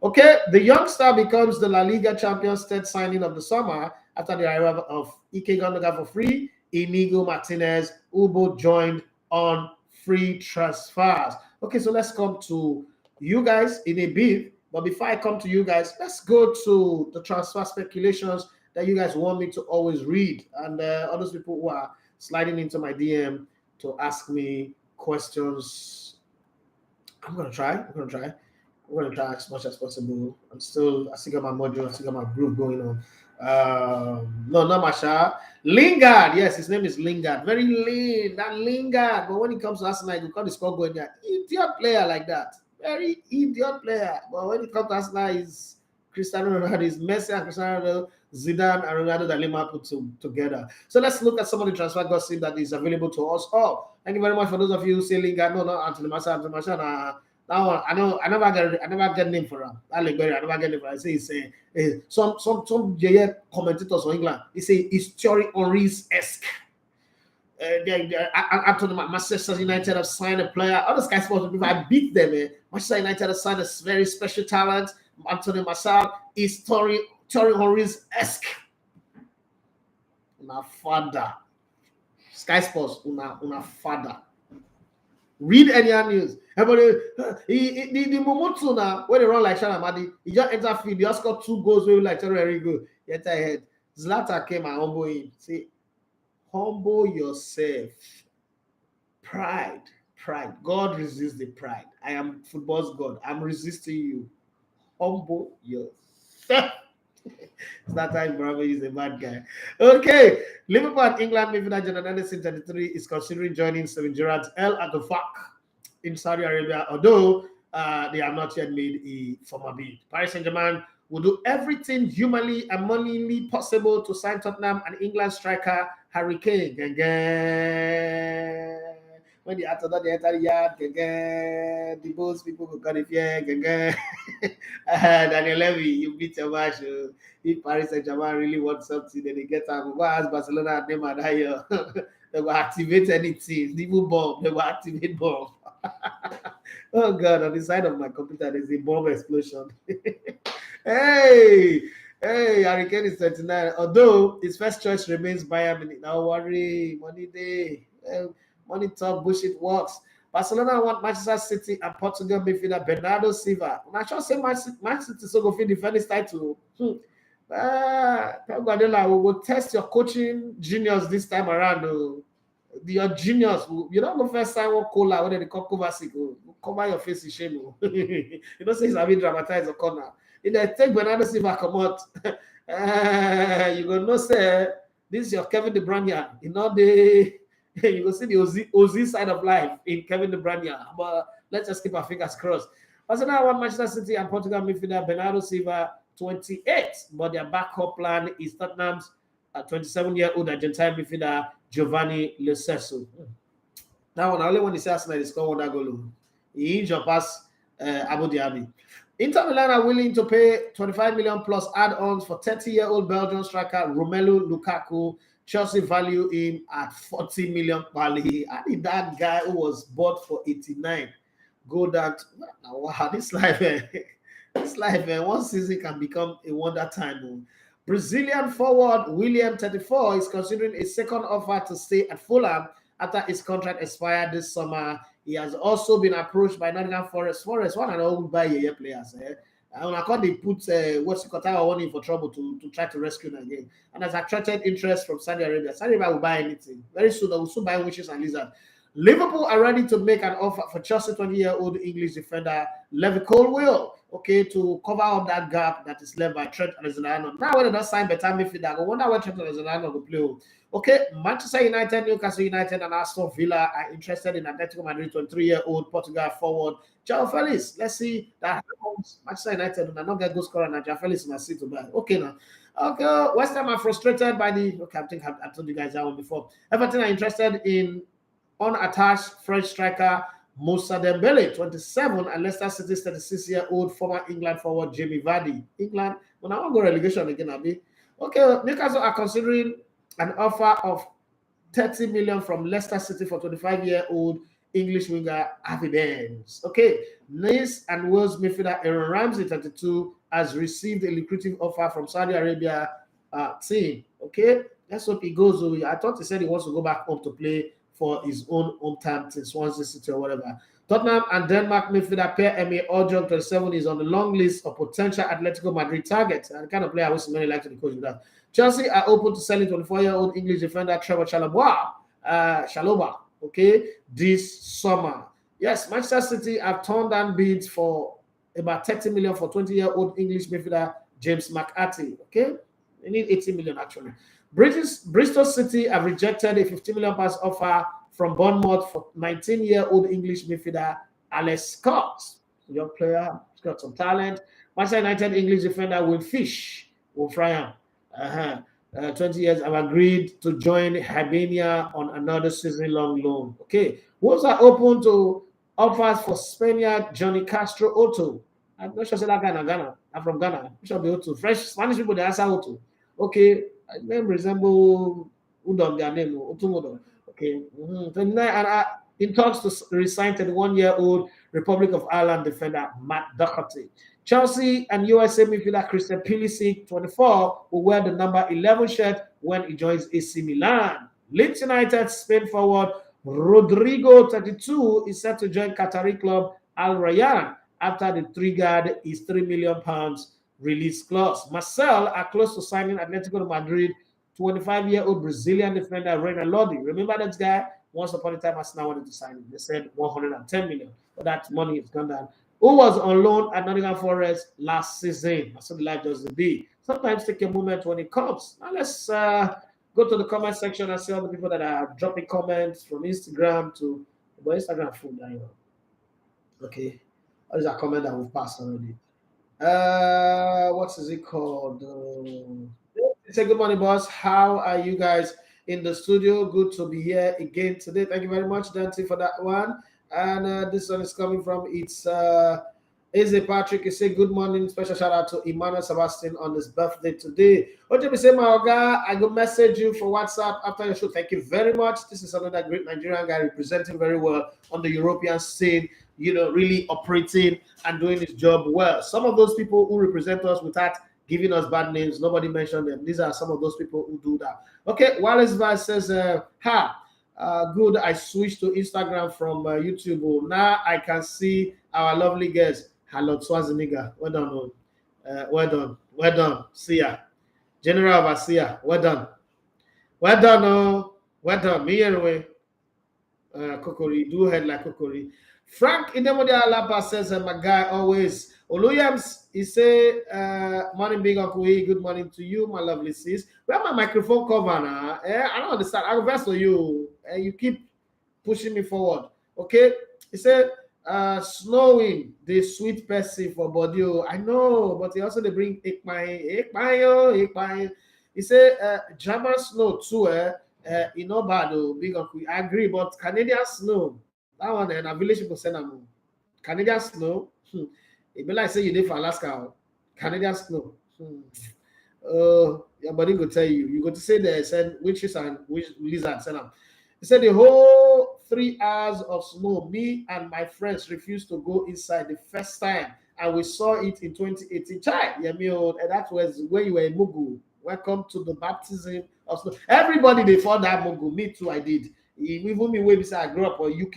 Okay, the young star becomes the La Liga champions' third signing of the summer after the arrival of Ike Gundogan for free, Inigo Martinez, who both joined on free transfers. Okay, so let's come to you guys in a bit. But before I come to you guys, let's go to the transfer speculations that you guys want me to always read. And all those people who are sliding into my DM to ask me questions. I'm gonna try as much as possible. I still got my module, I still got my group going on. No, not Masha. Lingard, yes, his name is Lingard. Very lean, that Lingard. But when it comes to Arsenal, you can't score going there. Idiot player like that. Very idiot player. But when it comes to Arsenal, is Cristiano Ronaldo, is Messi and Cristiano Ronaldo, Zidane and Ronaldo that Lima put together. So let's look at some of the transfer gossip that is available to us all. Thank you very much for those of you who say Lingard. No, not Anthony Martial. Anthony Martial. That one, I never get name for him. I never get name for him. I say it's some commentators from England. They say it's Thierry Henry's-esque. Anthony Manchester United have signed a player. Other Sky Sports people, I beat them. Manchester United have signed a very special talent. Anthony Martial is Thierry Henry's-esque. Una father. Sky Sports, una father. Read any news. Everybody, the Momotsu now, when they run like Shana Madi, he just enter field, he just got 2 goals, very like very good. He enter ahead. Zlatan came and humble him. Say, humble yourself. Pride. God resists the pride. I am football's God. I'm resisting you. Humble yourself. Zlatan Ibrahimovic is a bad guy. Okay, Liverpool and England midfielder Jordan Henderson, 33, is considering joining Steven Gerrard's Al-Ettifaq in Saudi Arabia, although they have not yet made a formal bid. Paris Saint-Germain will do everything humanly and moneyly possible to sign Tottenham and England striker Harry Kane. When the after that they enter the yard, the most people will cut it here. Daniel Levy, you beat your match. If Paris Saint-Germain really want something, then they get out. Go ask Barcelona and Neymar that year. They will activate anything. Even bomb, they will activate bomb. Oh God, on the side of my computer, there's a bomb explosion. Hey, Harry Kane is 39. Although his first choice remains Bayern Munich. Now worry, money day. Money talk, bullshit works. Barcelona want Manchester City and Portugal midfielder Bernardo Silva. And I should say Man City so go fit defend this title. Pep Guardiola will test your coaching genius this time around. Your genius, you don't go first time one cola when they come Kovacic, cover your face in shame. You don't say it's a bit dramatized a corner. If they take Bernardo Silva come out, you go no say this is your Kevin De Bruyne. You know you go see the Ozzy side of life in Kevin De Bruyne. But let's just keep our fingers crossed. Arsenal want Manchester City and Portugal midfielder Bernardo Silva, 28, but their backup plan is Tottenham's 27-year-old Argentine midfielder Giovanni Lo Celso. That one, I only want to say Arsenal score one goal. He injured past Abu Dhabi. Inter Milan are willing to pay 25 million plus add-ons for 30-year-old Belgian striker Romelu Lukaku. Chelsea value him at 40 million. How did that guy who was bought for 89 go down to, wow, this life, one season can become a wonder time. Brazilian forward William, 34, is considering a second offer to stay at Fulham after his contract expired this summer. He has also been approached by Nottingham Forest. Forest, one and all buy year players. And I they put what's Qatar warning for trouble to try to rescue them again. And has attracted interest from Saudi Arabia. Saudi Arabia will buy anything. Very soon, they will soon buy witches and lizards. Liverpool are ready to make an offer for Chelsea 20-year-old English defender Levi Colwill, okay, to cover up that gap that is left by Trent Alexander-Arnold. Now, when they don't sign better midfielder, I wonder where Trent Alexander-Arnold will play. Okay, Manchester United, Newcastle United, and Aston Villa are interested in Atletico Madrid 23-year-old Portugal forward João Felix. Let's see that Manchester United will not get goal scorer and João Felix in a seat to buy. Okay, now. Okay, West Ham are frustrated by the. Okay, I think I told you guys that one before. Everton are interested in unattached French striker Moussa Dembele, 27, and Leicester City's 36-year-old former England forward Jamie Vardy. England, when I want to go relegation again, Abi. Okay, Newcastle are considering an offer of 30 million from Leicester City for 25-year-old English winger Harvey Barnes. Okay, Nice and Wales midfielder Aaron Ramsey, 32, has received a lucrative offer from Saudi Arabia team. Okay, that's what he goes. I thought he said he wants to go back home to play for his own hometown to Swansea City or whatever. Tottenham and Denmark midfielder Pierre-Emile Ojong, 27, is on the long list of potential Atletico Madrid targets. And the kind of player I wish many like to the coach with that. Chelsea are open to selling 24-year-old English defender Trevor Chalobah, okay, this summer. Yes, Manchester City have turned down bids for about 30 million for 20-year-old English midfielder James McAtee, okay? They need 80 million actually. Bristol City have rejected a 50 million pounds offer from Bournemouth for 19-year-old English midfielder Alex Scott. Young player, he's got some talent. Manchester United English defender Will Fish, will fry him. 20 years have agreed to join Hibernia on another season-long loan. Okay, Wolves are open to offers for Spaniard Johnny Castro Otto. I'm not sure that guy in Ghana. I'm from Ghana. It should be Otto. Spanish people, they answer Otto. Okay, name resemble Udom, their name, Otumodo. Okay, 29, and in talks to resign 31-year-old Republic of Ireland defender Matt Doherty. Chelsea and USA midfielder Christian Pulisic, 24, will wear the number 11 shirt when he joins AC Milan. Leeds United Spain forward Rodrigo, 32, is set to join Qatari club Al Rayyan after the triggered his £3 million release clause. Marcel are close to signing Atletico Madrid 25-year-old Brazilian defender Renan Lodi. Remember that guy? Once upon a time, Arsenal wanted to sign him. They said 110 million, but that money has gone down. Who was on loan at Nottingham Forest last season? That's what the life does to be. Sometimes take a moment when it comes. Now let's go to the comment section and see all the people that are dropping comments from Instagram to Instagram food. Okay, what is a comment that we've passed already? What is it called? Say good morning, boss. How are you guys in the studio? Good to be here again today. Thank you very much, Dante, for that one. And this one is coming from Eze Patrick. You say good morning. Special shout out to Emmanuel Sebastian on his birthday today. Ojebi say my oga, I go message you for WhatsApp after your show. Thank you very much. This is another great Nigerian guy representing very well on the European scene. Really operating and doing his job well. Some of those people who represent us without giving us bad names, nobody mentioned them. These are some of those people who do that. Okay, Wallace Vice says, good. I switched to Instagram from YouTube. Oh, now I can see our lovely guest, Hello Schwarzenegger. Well done. Well done. See ya. General Overseer. Well done. Well done. Me anyway. Kokori, do head like Kokori. Frank Idemode Alapa says, my guy always. Oluyams, he say, morning, big uncle. Good morning to you, my lovely sis. Where my microphone cover now? I don't understand. I'll verse for you. You keep pushing me forward. Okay? He said, snowing, the sweet person for body. I know, but he also they bring Ekpai. He said, German snow too, bad, big uncle. I agree, but Canadian snow, that one, and a village people send them. Canadian snow, it be like say you did for Alaska. Canadian snow. Your body go tell you. You go to say they send witches and witch lizards send them. He said the whole 3 hours of snow, me and my friends refused to go inside the first time, and we saw it in 2018. And that was when you were in Mugu. Welcome to the baptism of snow. Everybody they fought that Mugu. Me too, I did. Even me when I grew up on UK.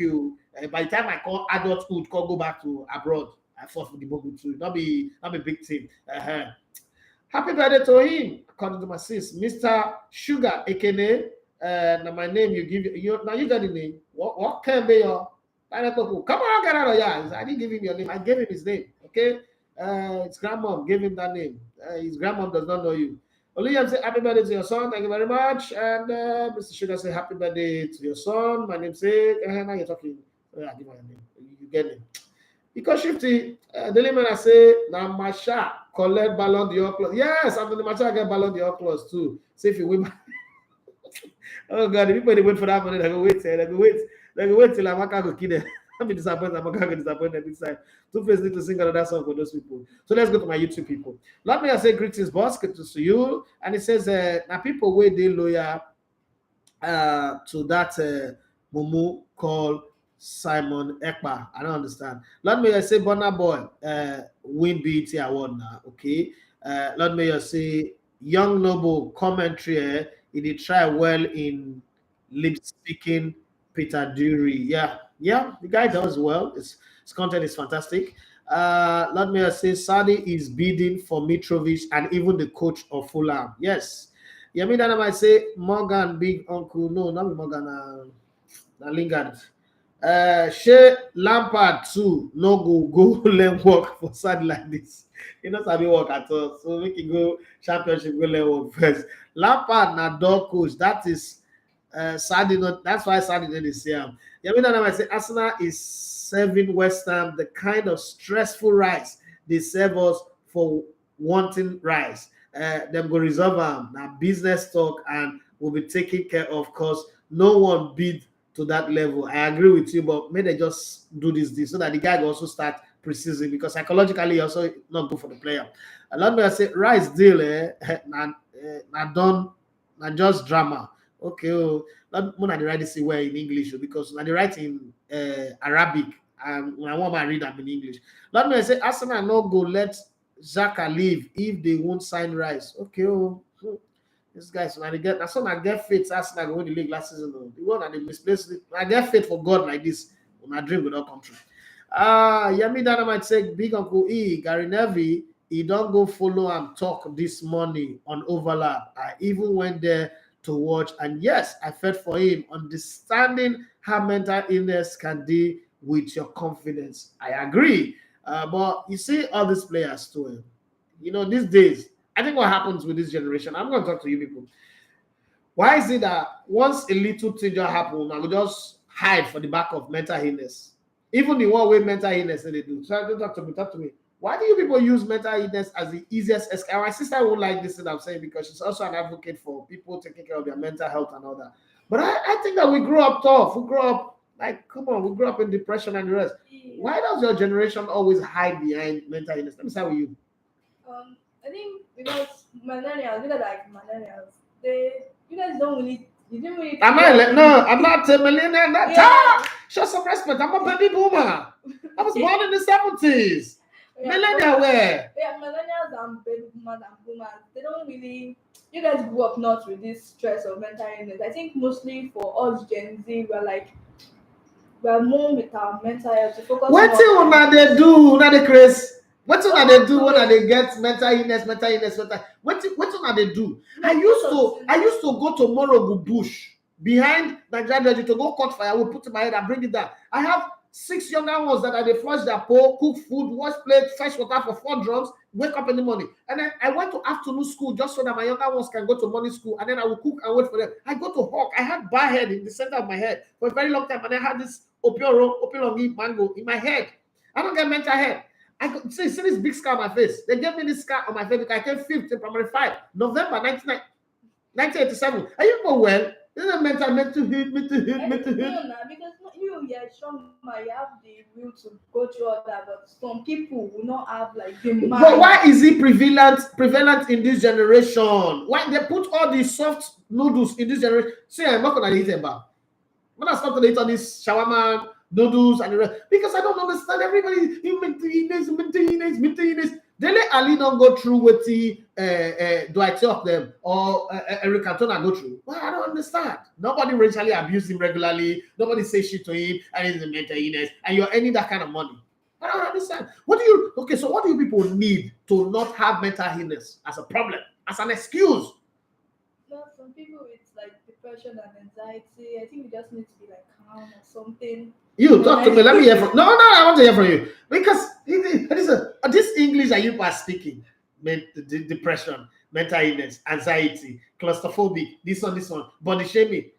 By the time I call adulthood, can't go back to abroad. I fought for the Mugu too. Not be a big thing. Happy birthday to him, according to my sis, Mr. Sugar Ekene. Now my name you give you now you got the name. What can be your pineapple? Come on, get out of here. I didn't give him your name. I gave him his name. Okay. His grandmom gave him that name. His grandmom does not know you. Olivia say happy birthday to your son. Thank you very much. And Mr. Sugar say happy birthday to your son. My name say now you're talking. I give my name. You get it. Because Shifty, Dele Alli say now Masha collect Ballon d'Or clause. Yes, Anthony Masha get Ballon d'Or clause too. Say if you win. Oh God, the people they wait for that money, they go wait till Amaka go kill them. I'm disappointed. Amaka go disappointed this time. Two-Face need to sing another song for those people. So let's go to my YouTube people. Let me say greetings, boss. Good to see you. And it says now people wait they loyal to that Mumu called Simon Ekpa. I don't understand. Let me say Burna Boy win BET award now. Okay. Let me say Young Noble commentary. He did try well in lip speaking Peter Dury. Yeah, the guy does well. His content is fantastic. Let me say Sadi is bidding for Mitrovic and even the coach of Fulham. Yes. Yeah, me that I might say Morgan, big uncle. No, not Morgan. Lingard. Shea Lampard too. No go learn work for Sadi like this. He not sabi work at all. So we can go championship, go learn work first. Lampard na dog coach. That is Sadi not. That's why Sadi didn't see him. Yeah, me that I might say Arsenal is serving West Ham the kind of stressful rice they serve us for wanting rice. Them go resolve them. Now business talk and will be taken care of. Cause no one bid to that level. I agree with you, but may they just do this so that the guy will also start preseason because psychologically also not good for the player. A lot of people say Rice deal not just drama. Okay, not when I write this where in English because when I write in Arabic and when I want to read them in English. A lot of people say Arsenal no go let Xhaka leave if they won't sign Rice. Okay, this guys when I get that's when I get faith Arsenal go win the league last season. The one that they misplaced it. I get faith for God like this. My dream will not come true. Yami Dynamite say big uncle Gary Neville, he don't go follow and talk this morning on overlap. I even went there to watch, and yes, I felt for him, understanding how mental illness can deal with your confidence. I agree. But you see all these players too. These days I think what happens with this generation, I'm going to talk to you people. Why is it that once a little thing just happens, I will just hide for the back of mental illness? Even the one way mental illness they do. So talk to me. Why do you people use mental illness as the easiest escape? My sister won't like this thing I'm saying because she's also an advocate for people taking care of their mental health and all that. But I think that we grew up tough. We grew up like, come on, we grew up in depression and the rest. Why does your generation always hide behind mental illness? Let me start with you. I think because millennials, you guys don't really, you didn't really. I'm not a millennial. Yeah. Show some respect. I'm a baby boomer. I was born in the 70s. Millennial where? Yeah, millennials and baby boomers and boomers, they don't really. You guys grew up not with this stress of mental illness. I think mostly for us Gen Z, we're more with our mental health to focus. What till now they do? Now they crazy. What till now they do when they get mental illness? What till now they do? I used to go to Morogo Bush behind Nigeria to go cut fire. I would put in my head and bring it down. I have 6 younger ones that are they flush their pole, cook food, wash plate, fetch water for 4 drums, wake up in the morning. And then I went to afternoon school just so that my younger ones can go to morning school. And then I will cook and wait for them. I go to Hawk. I had bar head in the center of my head for a very long time. And I had this opioid mango in my head. I don't get mental health. I could see this big scar on my face. They gave me this scar on my face because I came 5th in primary 5, November 1987. Are you go well? This is mental hit. No, because you're strong, you have the will to go through all that, but some people will not have like the mind. But why is it prevalent in this generation? Why they put all these soft noodles in this generation? See, I'm not gonna eat about. When I start to eat all this shawarma, noodles, and the rest, because I don't understand everybody. Dele Alli don't go through what do I talk them or Eric Cantona go through? Well, I don't understand. Nobody racially abuse him regularly. Nobody say shit to him, and he's a mental illness, and you're earning that kind of money. I don't understand. So what do you people need to not have mental illness as a problem, as an excuse? No, some people with like depression and anxiety, I think we just need to be like calm or something. You talk to me. Let me hear from. No, I want to hear from you because this English that you are speaking, depression, mental illness, anxiety, claustrophobic, this one, body shaming.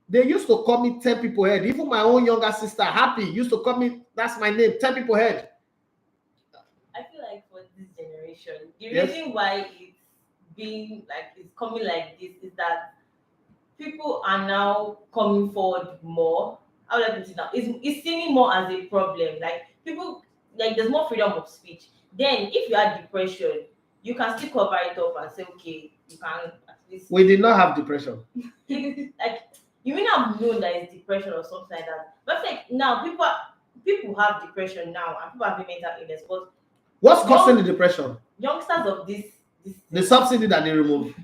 They used to call me 10 people head. Even my own younger sister, Happy, used to call me. That's my name, 10 people head. I feel like for this generation, the reason why it's being like it's coming like this is that people are now coming forward more. How would I put it now? It's seen more as a problem. Like people, like there's more freedom of speech. Then, if you have depression, you can still cover it up and say, okay, you can at least. We did not have depression. Like you may not have known that it's depression or something like that. But like now, people have depression now, and people have mental illness. But what's causing the depression? Youngsters of this the subsidy that they removed.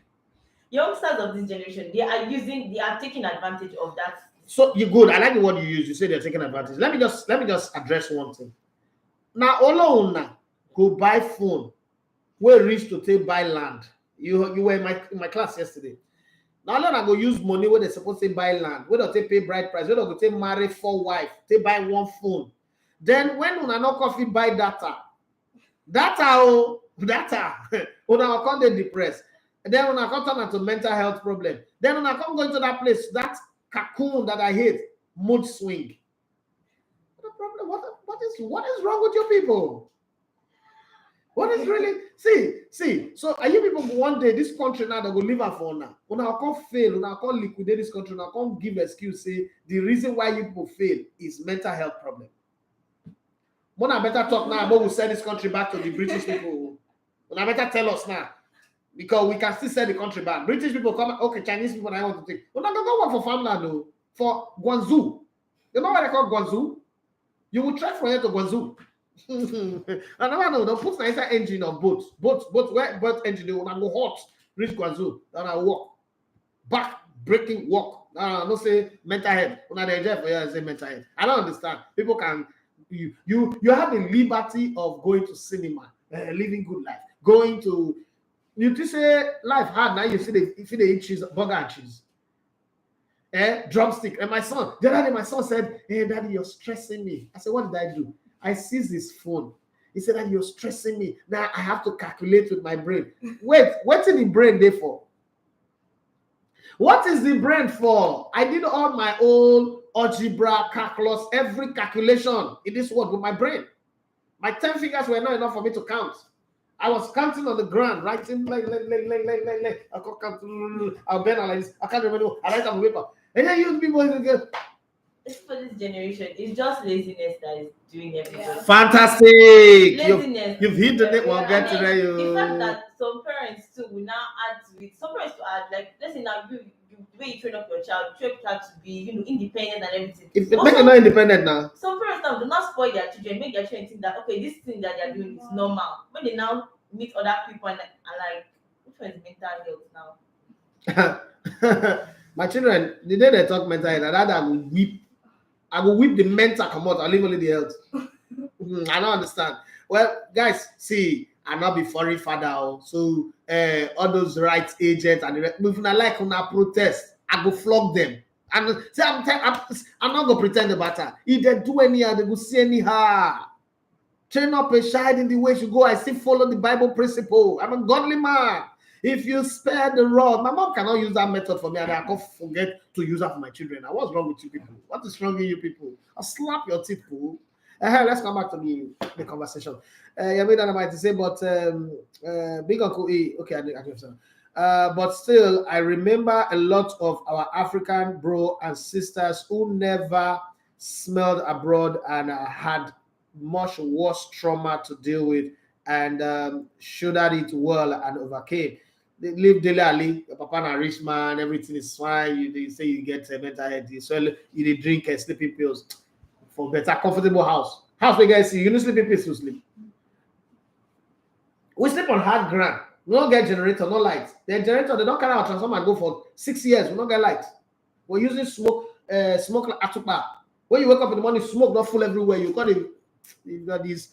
Youngsters of this generation, they are taking advantage of that. So you good. I like the word you use. You say they're taking advantage. Let me just address one thing. Now, Onana go buy phone. Where reach to take buy land. You were in my class yesterday. Now Onana go use money where they supposed to buy land. Where they pay bride price. Where they go take marry 4 wife. They buy 1 phone. Then when Una no coffee buy data. Una come they depressed. Then Una come turn into mental health problem. Then Una come go into that place. That cocoon that I hate, mood swing. What a problem? What is wrong with your people? What is really see? So are you people one day this country now that go live for now? When I can't fail, when I can't liquidate this country, when I can't give excuse, say the reason why you people fail is mental health problem. When I better talk now about we send this country back to the British people. When I better tell us now. Because we can still send the country back. British people come, okay, Chinese people I want to take. We're not going to go work for farmland though. For Guangzhou. You know what they call Guangzhou? You will trek from here to Guangzhou. I never know. They'll put an inside engine of boats. Where boat engine, they will go hot, reach Guangzhou. Then I walk. Back breaking walk. No say mental health. When I enjoy for you, say mental health. I don't understand. People can you have the liberty of going to cinema, living good life, going to. You just say life hard now. You see they eat cheese, burger and cheese, drumstick. And the other day my son said, "Hey, Daddy, you're stressing me." I said, "What did I do?" I seized his phone. He said that you're stressing me. Now I have to calculate with my brain. Wait, what's in the brain there for? What is the brain for? I did all my own algebra, calculus, every calculation in this world with my brain. My 10 fingers were not enough for me to count. I was counting on the ground, writing like. I can't count. I'll bend like this. I can't remember. I write on paper. And then you people get. It's for this generation. It's just laziness that is doing everything. Yeah. Fantastic. Laziness. You've hit the net. Well, Yeah. get to there. The fact that some parents too will now add to it. Some parents to add, like, let's say now you the way you train up your child, train your child to be, independent and everything. If make it not independent now. Some parents now do not spoil their children, make their children think that okay, this thing that they're doing is normal. When they now meet other people and like, which one is mental health now? My children, the day they talk mental health, I will weep. I will whip the mental come out. I'll leave only the health. I don't understand. Well, guys, see, I'll not be foreign father. So all those rights agents and if I like on a protest, I go flog them. And say I'm not gonna pretend about that. If they do anyhow, they go see anyhow. Train up a child in the way you go. I still follow the Bible principle. I'm a godly man. If you spare the rod, my mom cannot use that method for me, and I can't forget to use that for my children. Now, what's wrong with you people? What is wrong with you people? I'll slap your teeth, fool. Let's come back to the conversation. Yeah, made that I might say, but big uncle E. Okay, I understand. But still, I remember a lot of our African bro and sisters who never smelled abroad and had much worse trauma to deal with and shouldered it well and overcame. They live Dele Alli, your papa and a rich man, everything is fine. They say you get a mental health, so you drink sleeping pills for better, comfortable house. House we guys see, you know sleeping pills to sleep. We sleep on hard ground. We don't get generator, no light. The generator, they don't carry our transformer and go for 6 years. We don't get light. We're using smoke like atupa. When you wake up in the morning, smoke not full everywhere. You got this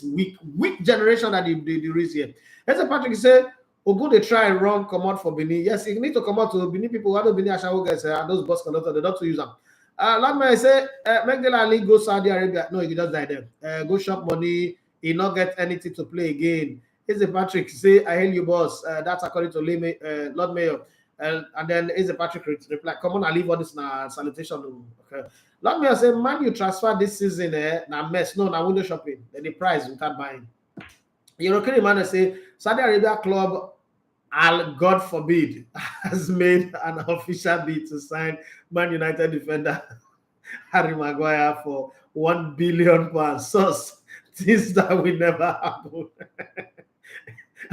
weak generation that they raise here. As Patrick said, Ogo they try and run come out for Benin. Yes, you need to come out to Benin people. Why don't Benin Ashawo guys and those bus conductors, they don't to use them. Like me, I say, make Dele Alli go Saudi Arabia. No, he just died there. Go shop money. He not get anything to play again. Eze Patrick say, I hail you, boss. That's according to Lord Mayor. And then Eze Patrick reply, come on, I leave all this now salutation. Okay. Lord Mayor say, man, you transfer this season now mess. No, now window shopping. Then the price without buying. European man say, Saudi Arabia club, God forbid, has made an official bid to sign Man United defender Harry Maguire for £1 billion. So things that will never happen.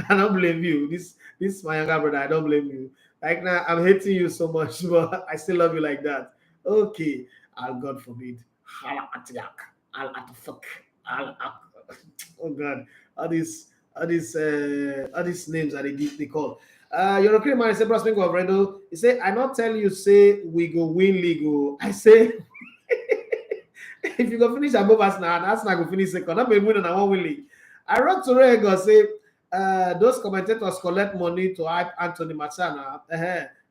I don't blame you. This my younger brother. I don't blame you. Like now, I'm hating you so much, but I still love you like that. Okay, God forbid. Al-Ettifaq. Oh God, all these names that they call. European man say, Bros, of Redo. He say, I not tell you say we go win league. I say if you go finish above us now, that's not go finish second. I'm win and I won't win league. I wrote to Rego say those commentators collect money to hype Anthony Machana.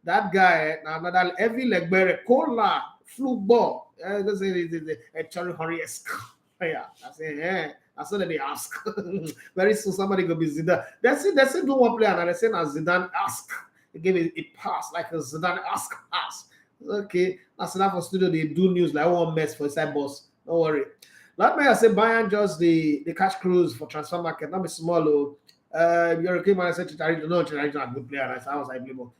That guy now another heavy leg bearer, cola, flu ball. That's a Cherry Horry-esque. Yeah, I say, I saw that they ask. Very soon somebody go be Zidane. They say do one player and they say as Zidane ask. They give it a pass like a Zidane ask pass. Okay, that's enough for studio. They do news like one mess for side boss. Don't worry. Like me, I say Bayern just the cash cruise for transfer market. Not be small. European man I said Chicharito. No, Chicharito a good player. I was like Blimo.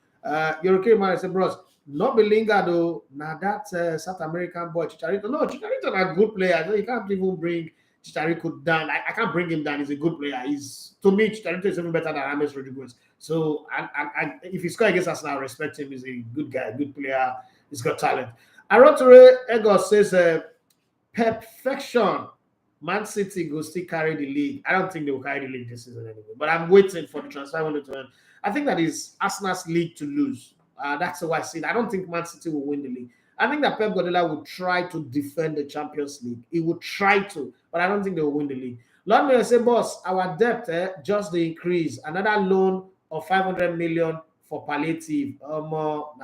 European man I said bros. Not be Lingard though. Now that South American boy Chicharito. No, Chicharito a good player. So you can't even bring Chicharito down. I can't bring him down. He's a good player. To me, Chicharito is even better than James Rodriguez. So if he score against us now, I respect him. He's a good guy, good player. He's got talent. Arotore Ego says perfection. Man City will still carry the league. I don't think they will carry the league this season anyway. But I'm waiting for the transfer window to end. I think that is Arsenal's league to lose. That's how I see it. I don't think Man City will win the league. I think that Pep Guardiola will try to defend the Champions League. He will try to, but I don't think they will win the league. Lord Mayor say, boss, our debt just the increase. Another loan of 500 million for palliative. God,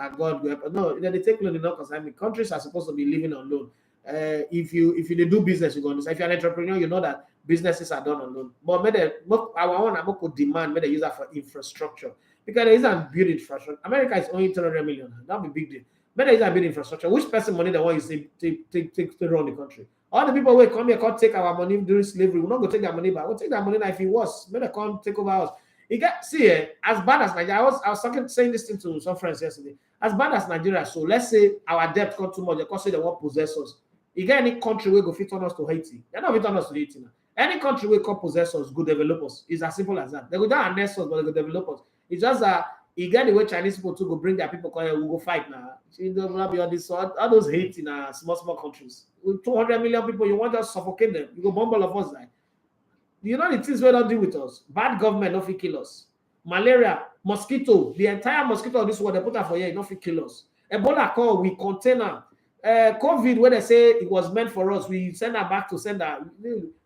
no, they take loan enough because countries are supposed to be living on loan. if you do business, you go understand. If you're an entrepreneur, you know that businesses are done on loan. But I could demand they use that for infrastructure because there isn't build infrastructure. America is only 300 million. That'll be big deal. But there isn't build infrastructure. Which person money they want you to run the country? All the people will come here can't take our money during slavery. We're not going to take their money back. We'll take their money now if it was. Maybe they can't take over us. You get see as bad as Nigeria. I was saying this thing to some friends yesterday. As bad as Nigeria, so let's say our debt got too much, they can't say they want possess us. You get any country where go fit on us to Haiti? They're not fit on us to Haiti now. Any country where can possess us, good developers. It's as simple as that. They go down and nest us, but they go develop us. It's just that you get the way Chinese people to go bring their people come here, we go fight now. See, don't be all this, all those Haiti in small countries. With 200 million people, you want to suffocate them. You go bomb all of us. Like. You know the things we don't deal with us. Bad government, not fit kill us. Malaria, mosquito, the entire mosquito of this world, they put out for here, not fit kill us. Ebola call, we contain them. COVID, when they say it was meant for us, we send her back to send her.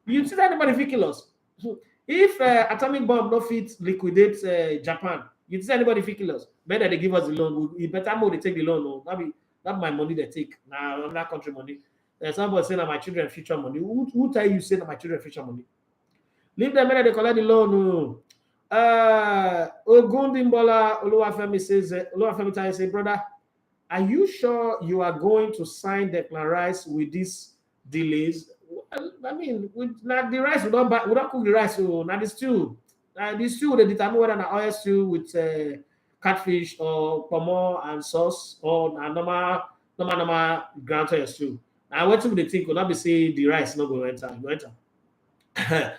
You see that anybody fit kill us? If atomic bomb no fit liquidate Japan, you see anybody fit kill us? Better they give us the loan. We better more they take the loan. No, that my money they take. Now that country money. Somebody saying that my children future money. Who tell you say that my children future money? Leave them better they collect the loan. Ogundimbola Oluwafemi says, Oluwafemi say, brother, are you sure you are going to sign Declan Rice with these delays? Well, I mean, the rice we don't cook the rice. So now the stew they determine whether an oil stew with catfish or pomo and sauce or normal ground stew. Now what do they think? Will not be say the rice not going to enter.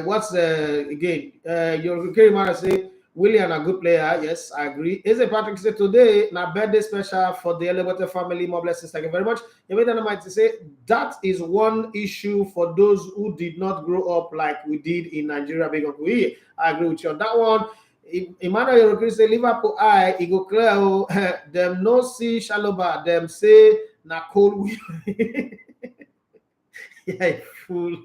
What's again? Your Kerry say William a good player. Yes, I agree. Is it Patrick said today na birthday special for the Elevator family. More blessings. Thank you very much. You made an might say that is one issue for those who did not grow up like we did in Nigeria. Big up. I agree with you on that one. Emmanuel Yorokiri say Liverpool it go clear. Them no see Shaloba. Them say na cold. Yeah, fool.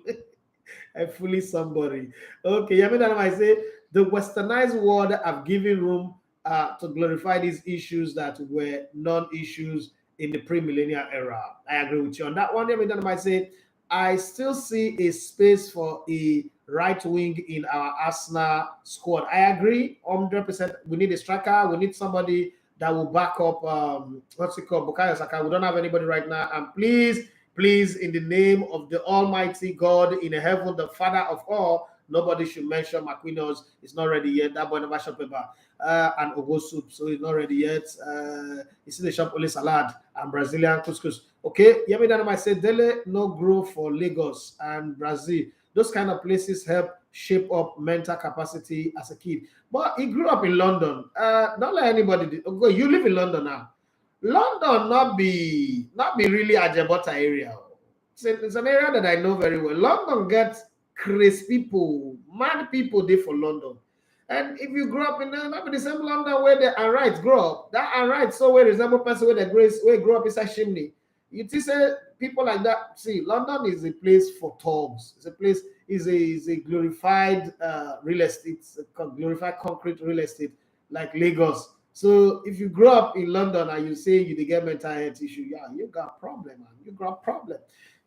I fully somebody. Okay, I say the westernized world have given room to glorify these issues that were non-issues in the pre-millennial era. I agree with you on that one. I say I still see a space for a right wing in our Arsenal squad. I agree 100%. We need a striker. We need somebody that will back up what's it called? Bukayo Saka. We don't have anybody right now. And please, in the name of the Almighty God in heaven, the Father of all, nobody should mention Marquinhos. It's not ready yet. That boy never shop paper. And Ogo soup, so it's not ready yet. You see the shop only salad and Brazilian couscous. Okay, I say Dele no grow for Lagos and Brazil. Those kind of places help shape up mental capacity as a kid. But he grew up in London. Don't let anybody. You live in London now. London not be really Ajabota area. It's an area that I know very well. London gets crazy people, mad people there for London. And if you grow up in not be the same London where the Anrites grow up, that Anrites so where resemble person where the grace where grow up inside chimney. You see people like that. See, London is a place for thugs. It's a place is a glorified real estate, it's a glorified concrete real estate like Lagos. So if you grow up in London and you say you get mental health issue, yeah, you got problem, man. You got problem.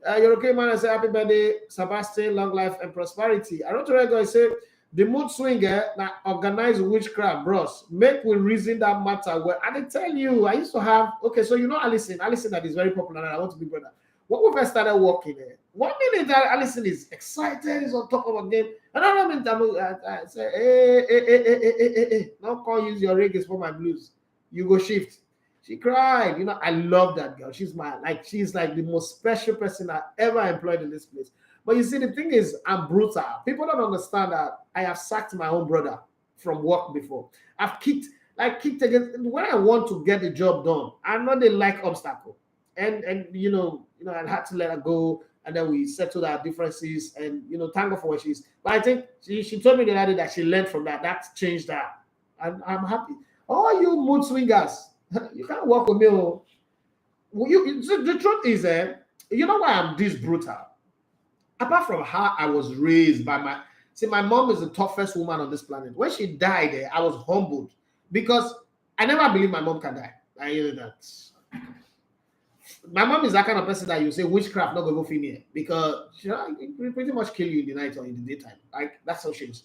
You're okay, man. I say happy birthday, Sebastian, long life and prosperity. I wrote to Rego, I say the mood swinger that organize witchcraft, bros. Make we reason that matter. Well, I tell you, I used to have so you know Alison that is very popular, and I want to be brother. When we first started working there, 1 minute that Alison is excited, is on top of a game. Another minute I say, hey, now can't use your reggae for my blues. You go shift. She cried. You know, I love that girl. She's like the most special person I ever employed in this place. But you see, the thing is, I'm brutal. People don't understand that I have sacked my own brother from work before. I've kicked against when I want to get the job done. I know they like obstacle. And you know, I had to let her go, and then we settled our differences, and thank God for what she is. But I think she told me the other day that she learned from that. That changed that. And I'm happy. All you mood swingers, you can't work with me. The truth is, you know why I'm this brutal? Apart from how I was raised by my mom is the toughest woman on this planet. When she died, I was humbled because I never believed my mom can die. I hear that. My mom is that kind of person that you say witchcraft not go female because she will pretty much kill you in the night or in the daytime. Like that's how she is.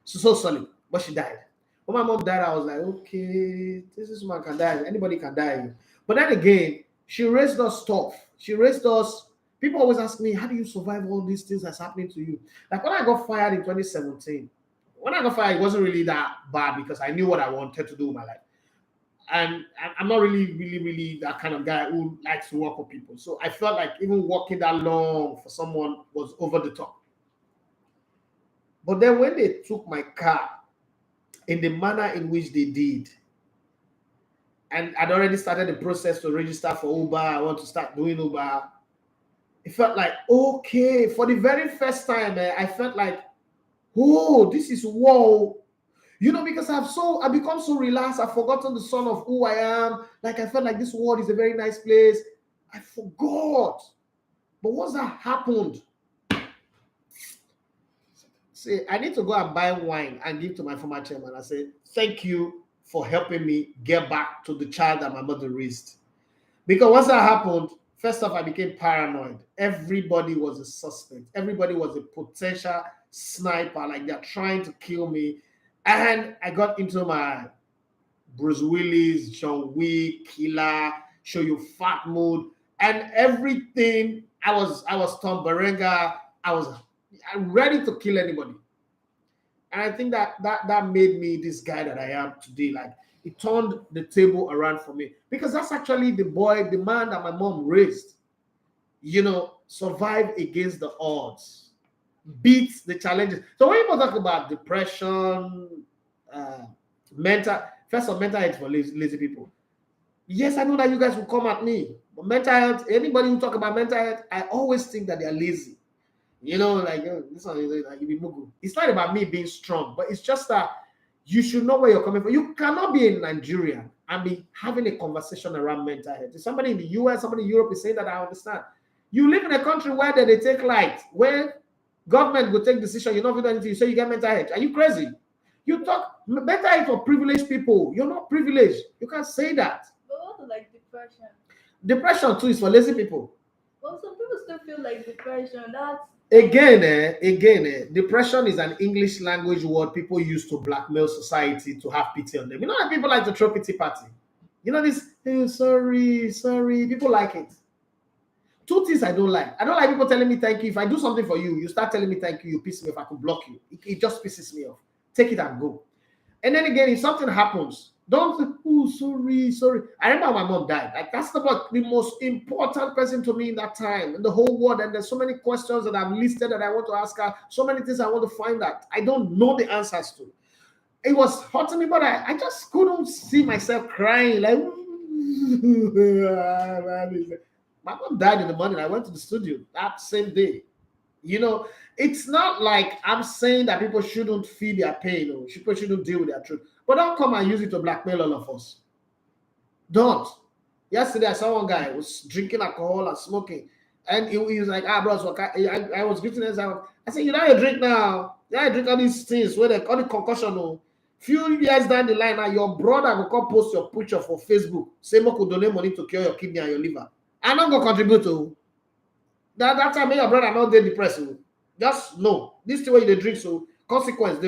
She's so solid, but she died. When my mom died, I was like, okay, this woman can die. Anybody can die. But then again, she raised us tough. She raised us. People always ask me, how do you survive all these things that's happening to you? Like when I got fired in 2017, when I got fired, it wasn't really that bad because I knew what I wanted to do with my life. And I'm not really that kind of guy who likes to work with people. So I felt like even working that long for someone was over the top. But then when they took my car in the manner in which they did, and I'd already started the process to register for Uber, I want to start doing Uber, it felt like, okay, for the very first time, I felt like, oh, this is whoa. You know, because I've become so relaxed, I've forgotten the son of who I am. Like I felt like this world is a very nice place. I forgot. But once that happened, see, I need to go and buy wine and give to my former chairman. I said, thank you for helping me get back to the child that my mother raised. Because once that happened, first off, I became paranoid. Everybody was a suspect. Everybody was a potential sniper. Like they're trying to kill me. And I got into my Bruce Willis, John Wick, Killer, Show You Fat mood, and everything. I was Tom Berenger. I'm ready to kill anybody. And I think that made me this guy that I am today. Like it turned the table around for me because that's actually the man that my mom raised. You know, survive against the odds. Beat the challenges. So when people talk about depression, mental health for lazy people. Yes, I know that you guys will come at me. But mental health, anybody who talk about mental health, I always think that they are lazy. You know, like this one is like it's not about me being strong, but it's just that you should know where you're coming from. You cannot be in Nigeria and be having a conversation around mental health. If somebody in the US, somebody in Europe is saying that, I understand. You live in a country where they take light, where government will take decision. You're not doing anything. You say you get mental health. Are you crazy? You talk mental health for privileged people. You're not privileged. You can't say that. But also like depression. Depression too is for lazy people. Well, some people still feel like depression. That's Again, depression is an English language word people use to blackmail society to have pity on them. You know how people like to throw pity party. You know this, hey, sorry. People like it. Two things I don't like. I don't like people telling me thank you. If I do something for you, you start telling me thank you, you piss me off, I could block you. It just pisses me off. Take it and go. And then again, if something happens, don't say, oh, sorry. I remember my mom died. Like that's the most important person to me in that time in the whole world. And there's so many questions that I've listed that I want to ask her. So many things I want to find out. I don't know the answers to. It was hurting me, but I just couldn't see myself crying. Like, my mom died in the morning. I went to the studio that same day. You know, it's not like I'm saying that people shouldn't feel their pain or people shouldn't deal with their truth. But don't come and use it to blackmail all of us. Don't. Yesterday, I saw one guy who was drinking alcohol and smoking. And he was like, bro, so I was greeting him. I said, you know you drink now. Yeah, I drink all these things where they call it concussion. Oh. Few years down the line, now your brother will come post your picture for Facebook. Say, Mo could donate money to cure your kidney and your liver. I'm not going to contribute to that time. Your brother not get depressed. Just know this is the way they drink. So consequence,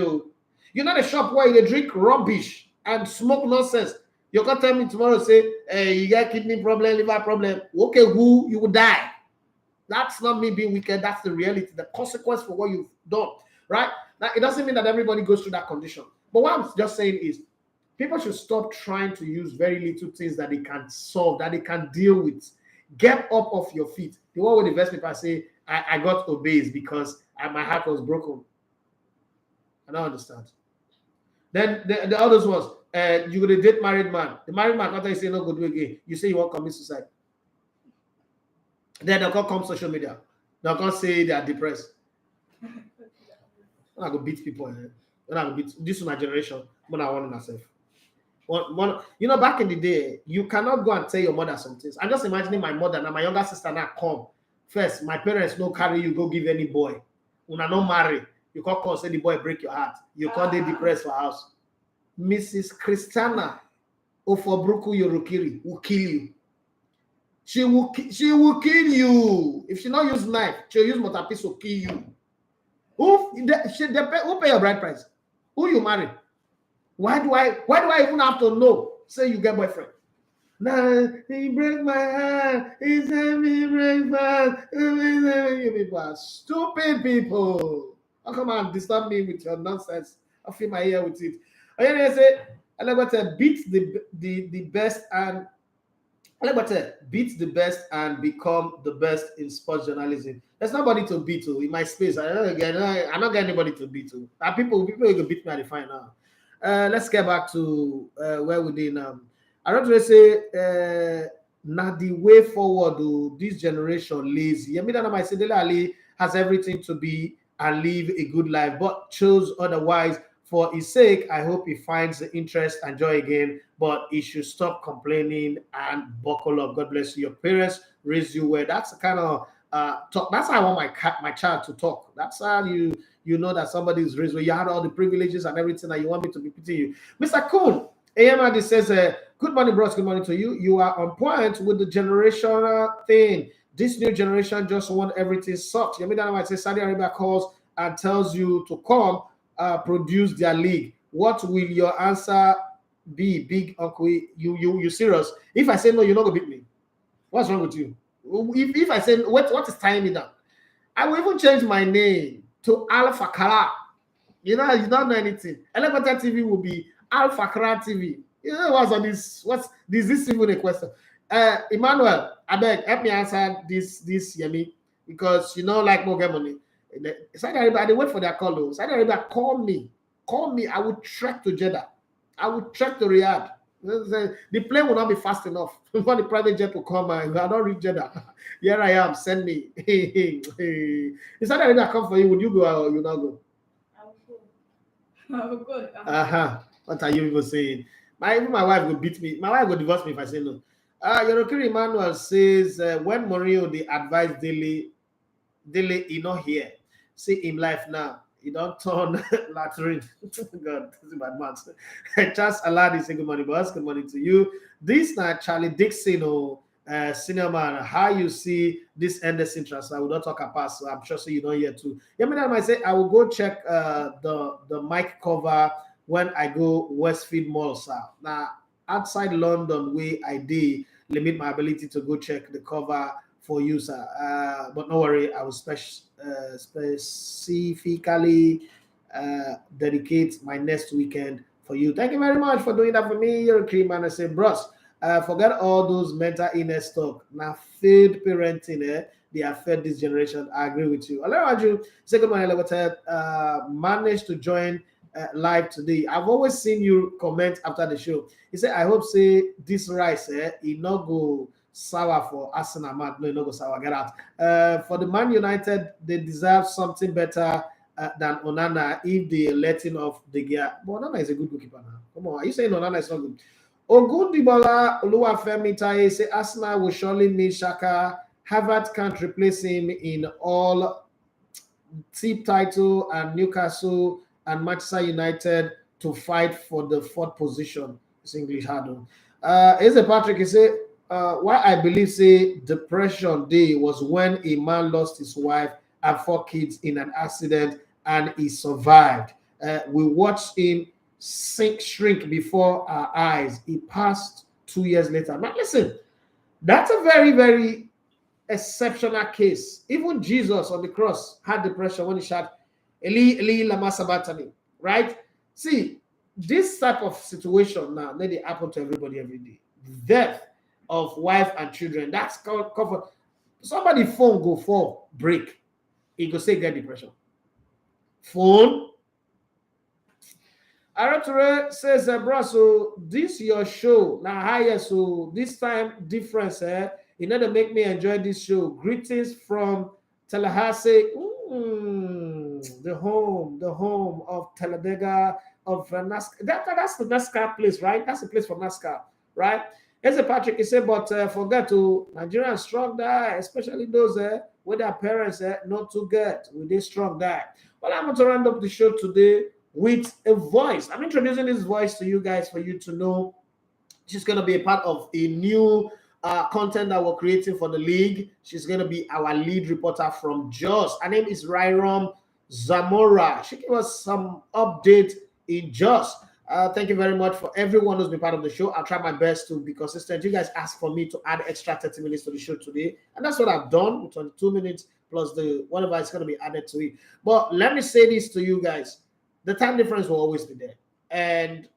you're not a shop where you drink rubbish and smoke nonsense. You can't tell me tomorrow, say, hey, you got kidney problem, liver problem. Okay, who you will die. That's not me being wicked. That's the reality, the consequence for what you've done, right? Now, it doesn't mean that everybody goes through that condition. But what I'm just saying is people should stop trying to use very little things that they can solve, that they can deal with. Get up off your feet. The one with the best people say, I got obese because my heart was broken. I don't understand. Then the others was, you would date married man. The married man, after you say no good again, you say you want to commit suicide. Then they'll come social media. They'll come say they are depressed. When I go beat people, when I go beat this is my generation, when I want myself. You know, back in the day, you cannot go and tell your mother some things. I'm just imagining my mother and my younger sister now come. First, my parents no carry you, go give any boy. When I not marry, you can't call say the boy break your heart. You can't be depressed for house. Mrs. Christiana Ofobruku Yorukiri will kill you. She will kill you. If she not use knife, she'll use mortar piece to kill you. Who pay your bride price? Who you marry? Why do I even have to know? Say you get boyfriend. Nah, he break my heart. He sent me breakfast. You people are stupid people. How come and disturb me with your nonsense? I feel my ear with it. And then I say, I like to beat the best and I like to beat the best and become the best in sports journalism. There's nobody to beat to in my space. I don't get anybody to beat to. People who can beat me at the final. Let's get back to where we did now. I don't want to say not the way forward. This generation lazy. I mean, I might say Dele Alli has everything to be and live a good life, but chose otherwise. For his sake, I hope he finds the interest and joy again, but he should stop complaining and buckle up. God bless you. Your parents raised you well. That's the kind of talk. That's how I want my child to talk. That's how you know that somebody is raised well. You had all the privileges and everything that you want me to be pitying you. Mr. Kuhn, AMRD says, good morning, bros. Good morning to you. You are on point with the generational thing. This new generation just want everything soft. You mean that I might say Saudi Arabia calls and tells you to come produce their league. What will your answer be, big uncle? You serious? If I say no, you're not gonna beat me. What's wrong with you? If I say what is tying me down? I will even change my name to Al-Ettifaq. You don't know anything. Elevator TV will be Al-Ettifaq TV. You know what's on this? Is this even a question? Emmanuel, I beg, help me answer this Yemi, because like more get money. Saudi Arabia, they wait for their call though. Saudi Arabia, call me. I will trek to Jeddah. I will trek to Riyadh. The plane will not be fast enough for the private jet to come. I don't reach Jeddah. Here I am. Send me. If Saudi Arabia come for you, would you go or you not go? I will go. What are you even saying? My wife will beat me. My wife will divorce me if I say no. Yorokiri Emmanuel says when Mourinho they advised Dele, he not here. See him life now. He don't turn latrine. God, this is bad man. Charles Aladi say good morning, boss. Good morning to you. This now Charlie Dixon or senior man. How you see this Henderson transfer? I will not talk about. So I'm sure so you don't hear too. Yeah, I might say I will go check the mic cover when I go Westfield Mall, sir. Now outside London, where I did limit my ability to go check the cover for you, sir. But no worry, I will specifically dedicate my next weekend for you. Thank you very much for doing that for me. You're a cream, and I say, bros, forget all those mental illness talk. Now, failed parenting, they have fed this generation. I agree with you. Allow you. Second one, managed to join live today. I've always seen you comment after the show. He said, I hope say this rice, it not go sour for Arsenal. No, no go sour. Get out. For the Man United, they deserve something better than Onana if they letting off the gear. But Onana is a good goalkeeper now. Come on, are you saying Onana is not good? Ogundibola Oluwafemi Taye say Arsenal will surely need Xhaka. Harvard can't replace him in all team title, and Newcastle and Manchester United to fight for the fourth position. It's English hard. Is Patrick? He say why I believe say depression day was when a man lost his wife and 4 kids in an accident and he survived. We watched him shrink before our eyes. He passed 2 years later. Now listen, that's a very, very exceptional case. Even Jesus on the cross had depression when he shouted, Eli, Eli, lama sabachthani, right? See, this type of situation now, they happen to everybody every day. Death of wife and children, that's called comfort. Somebody phone go for break, he go say get depression. Phone. Arature says, bro, so this your show now higher, so this time difference, you know to make me enjoy this show. Greetings from Tallahassee, the home of Talladega of NASCAR. That's the NASCAR place, right? That's the place for NASCAR, right? As a Patrick, he said, but forget to Nigerians strong die, especially those with their parents not too good with this strong die. Well, I'm going to round up the show today with a voice. I'm introducing this voice to you guys for you to know she's going to be a part of a new content that we're creating for the league. She's going to be our lead reporter from Jos. Her name is Rairom Zamora. She gave us some update in Jos. Thank you very much for everyone who's been part of the show. I'll try my best to be consistent. You guys asked for me to add extra 30 minutes to the show today, and that's what I've done with 22 minutes plus the whatever is going to be added to it. But let me say this to you guys. The time difference will always be there, and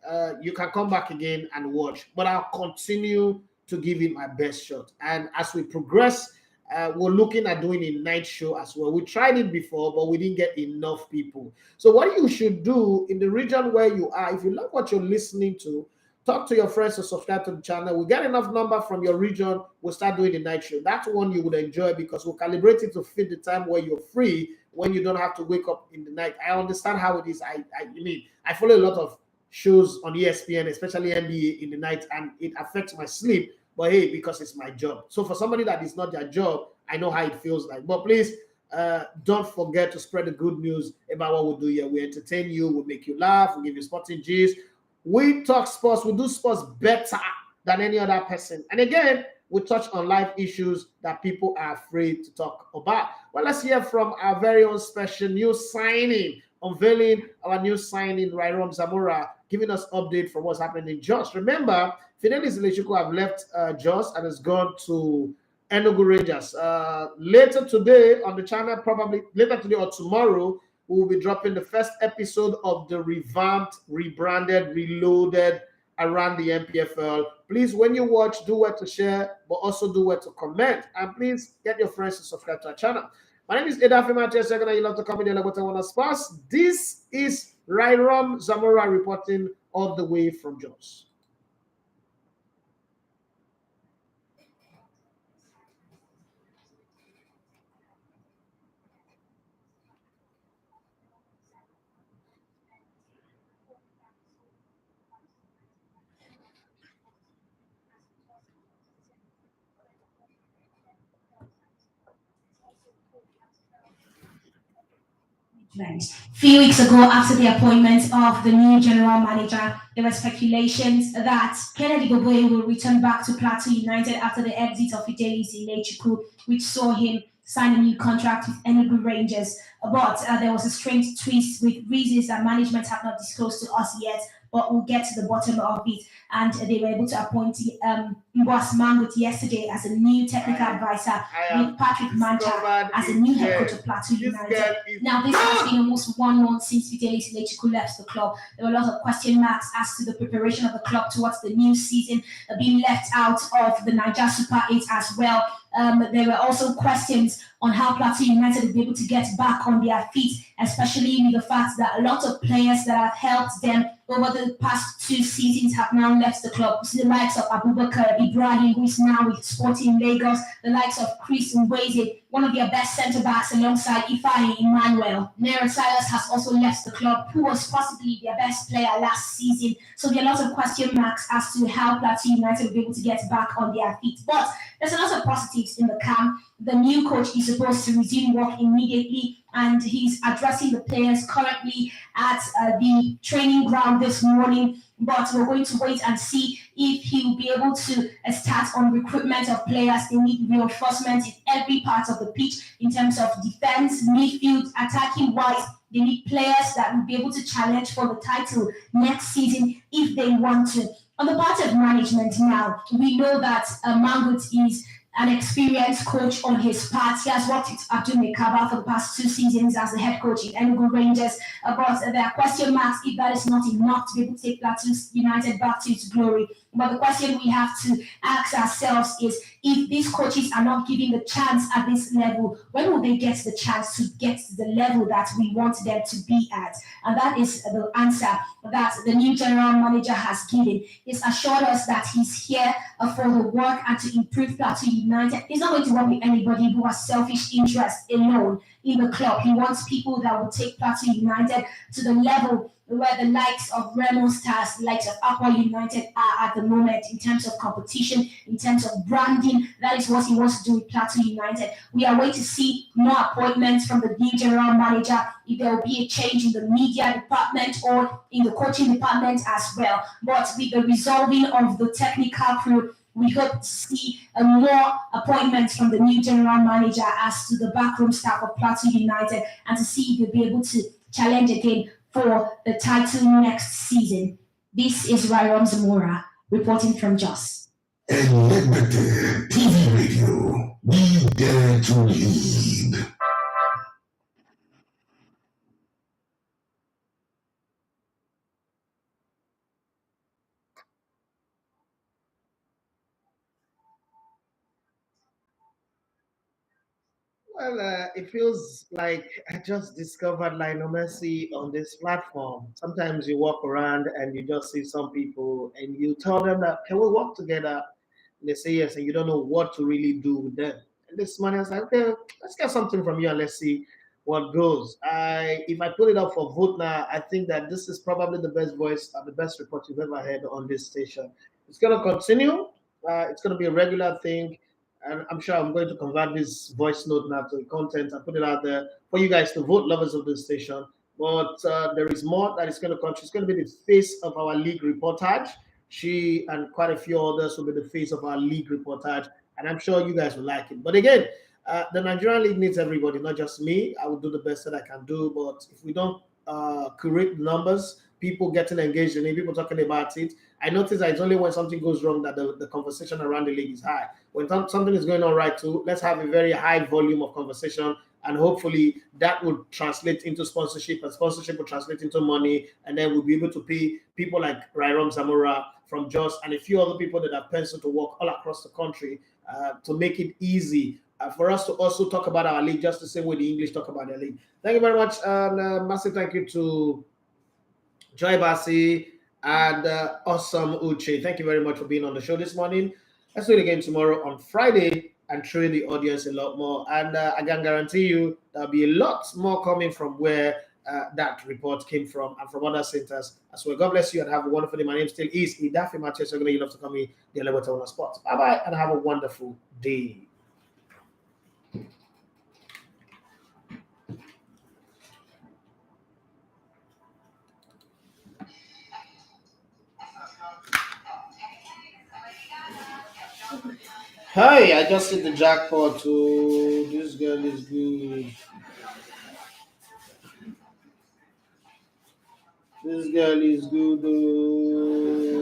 you can come back again and watch, but I'll continue to give it my best shot. And as we progress, we're looking at doing a night show as well. We tried it before, but we didn't get enough people. So what you should do in the region where you are, if you love what you're listening to, talk to your friends to subscribe to the channel. We get enough number from your region, we'll start doing the night show. That's one you would enjoy because we'll calibrate it to fit the time where you're free, when you don't have to wake up in the night. I understand how it is. I follow a lot of shows on ESPN, especially NBA in the night, and it affects my sleep. But hey, because it's my job. So for somebody that is not their job, I know how it feels like. But please don't forget to spread the good news about what we do here. We entertain you, we make you laugh, we give you sporting gist. We talk sports, we do sports better than any other person. And again, we touch on life issues that people are afraid to talk about. Well, let's hear from our very own special new signing, unveiling our new signing, Rairom Zamora, giving us update from what's happening in Jos. Remember, Fidelis Ileshuko have left Jos and has gone to Enugu Rangers. Later today on the channel, probably later today or tomorrow, we will be dropping the first episode of the revamped, rebranded, reloaded around the MPFL. Please, when you watch, do well to share, but also do well to comment. And please get your friends to subscribe to our channel. My name is Edafe Mathias. You love to comment in the button on sports. This is Rairom Zamora reporting all the way from Jos. A few weeks ago, after the appointment of the new general manager, there were speculations that Kennedy Goboye will return back to Plateau United after the exit of Fidelis Ileshuko, which saw him sign a new contract with Enugu Rangers. But there was a strange twist with reasons that management have not disclosed to us yet, but we'll get to the bottom of it. And they were able to appoint Mbwas Mangut yesterday as a new technical advisor, with Patrick Manta as a new head coach of Plateau United. Now, this has been almost 1 month since Fidelis Ileshuko left the club. There were a lot of question marks as to the preparation of the club towards the new season, being left out of the Niger Super 8 as well. There were also questions on how Plateau United will be able to get back on their feet, especially with the fact that a lot of players that have helped them over the past 2 seasons have now left the club. The likes of Abubakar Ibrahim, who is now with Sporting Lagos, the likes of Chris Nweze, one of their best centre-backs alongside Ifeanyi Emmanuel. Nero Silas has also left the club, who was possibly their best player last season. So there are lots of question marks as to how Plateau United will be able to get back on their feet. But there's a lot of positives in the camp. The new coach is supposed to resume work immediately, and he's addressing the players currently at the training ground this morning. But we're going to wait and see if he will be able to start on recruitment of players. They need reinforcement in every part of the pitch in terms of defense, midfield, attacking wise. They need players that will be able to challenge for the title next season if they want to. On the part of management now, we know that Mangut is an experienced coach on his part. He has worked with Abdul Mekaba for the past 2 seasons as the head coach in Enugu Rangers. But there are question marks if that is not enough to be able to take Plateau United back to its glory. But the question we have to ask ourselves is, if these coaches are not given the chance at this level, when will they get the chance to get to the level that we want them to be at? And that is the answer that the new general manager has given. He's assured us that he's here for the work and to improve Plateau United. He's not going to work with anybody who has selfish interest alone in the club. He wants people that will take Plateau United to the level where the likes of Remo Stars, the likes of Aqua United are at the moment in terms of competition, in terms of branding. That is what he wants to do with Plateau United. We are waiting to see more appointments from the new general manager, if there will be a change in the media department or in the coaching department as well. But with the resolving of the technical crew, We hope to see more appointments from the new general manager as to the backroom staff of Plateau United and to see if they'll be able to challenge again for the title next season. This is Ryan Zamora reporting from Jos. Enigmatic TV Radio. We dare to lead. Well, it feels like I just discovered Lionel Messi on this platform. Sometimes you walk around and you just see some people and you tell them that, can we work together? And they say yes, and you don't know what to really do with them. And this morning I was like, okay, let's get something from you and let's see what goes. If I put it up for vote now, I think that this is probably the best voice and the best report you've ever heard on this station. It's going to continue. It's going to be a regular thing, and I'm sure I'm going to convert this voice note now to content and put it out there for you guys to vote, lovers of this station. But there is more that is going to come. She's going to be the face of our league reportage. She and quite a few others will be the face of our league reportage, and I'm sure you guys will like it. But again, the Nigerian league needs everybody, not just me. I will do the best that I can do, but if we don't curate the numbers, people getting engaged in it, people talking about it, I notice that it's only when something goes wrong that the conversation around the league is high. When something is going on right too, let's have a very high volume of conversation, and hopefully that will translate into sponsorship, and sponsorship will translate into money, and then we'll be able to pay people like Rairam Zamora from Jos and a few other people that have penciled to work all across the country to make it easy for us to also talk about our league just the same way the English talk about their league. Thank you very much, and massive thank you to Joy Bassi and Awesome Uche. Thank you very much for being on the show this morning. Let's do it again tomorrow on Friday and train the audience a lot more. And I can guarantee you there'll be a lot more coming from where that report came from and from other centers as well. God bless you and have a wonderful day. My name still is Idafi Matthew. So you love to call me the Elevator on the Spot. Bye bye and have a wonderful day. Hi, I just hit the jackpot. Oh, this girl is good. This girl is good. Oh.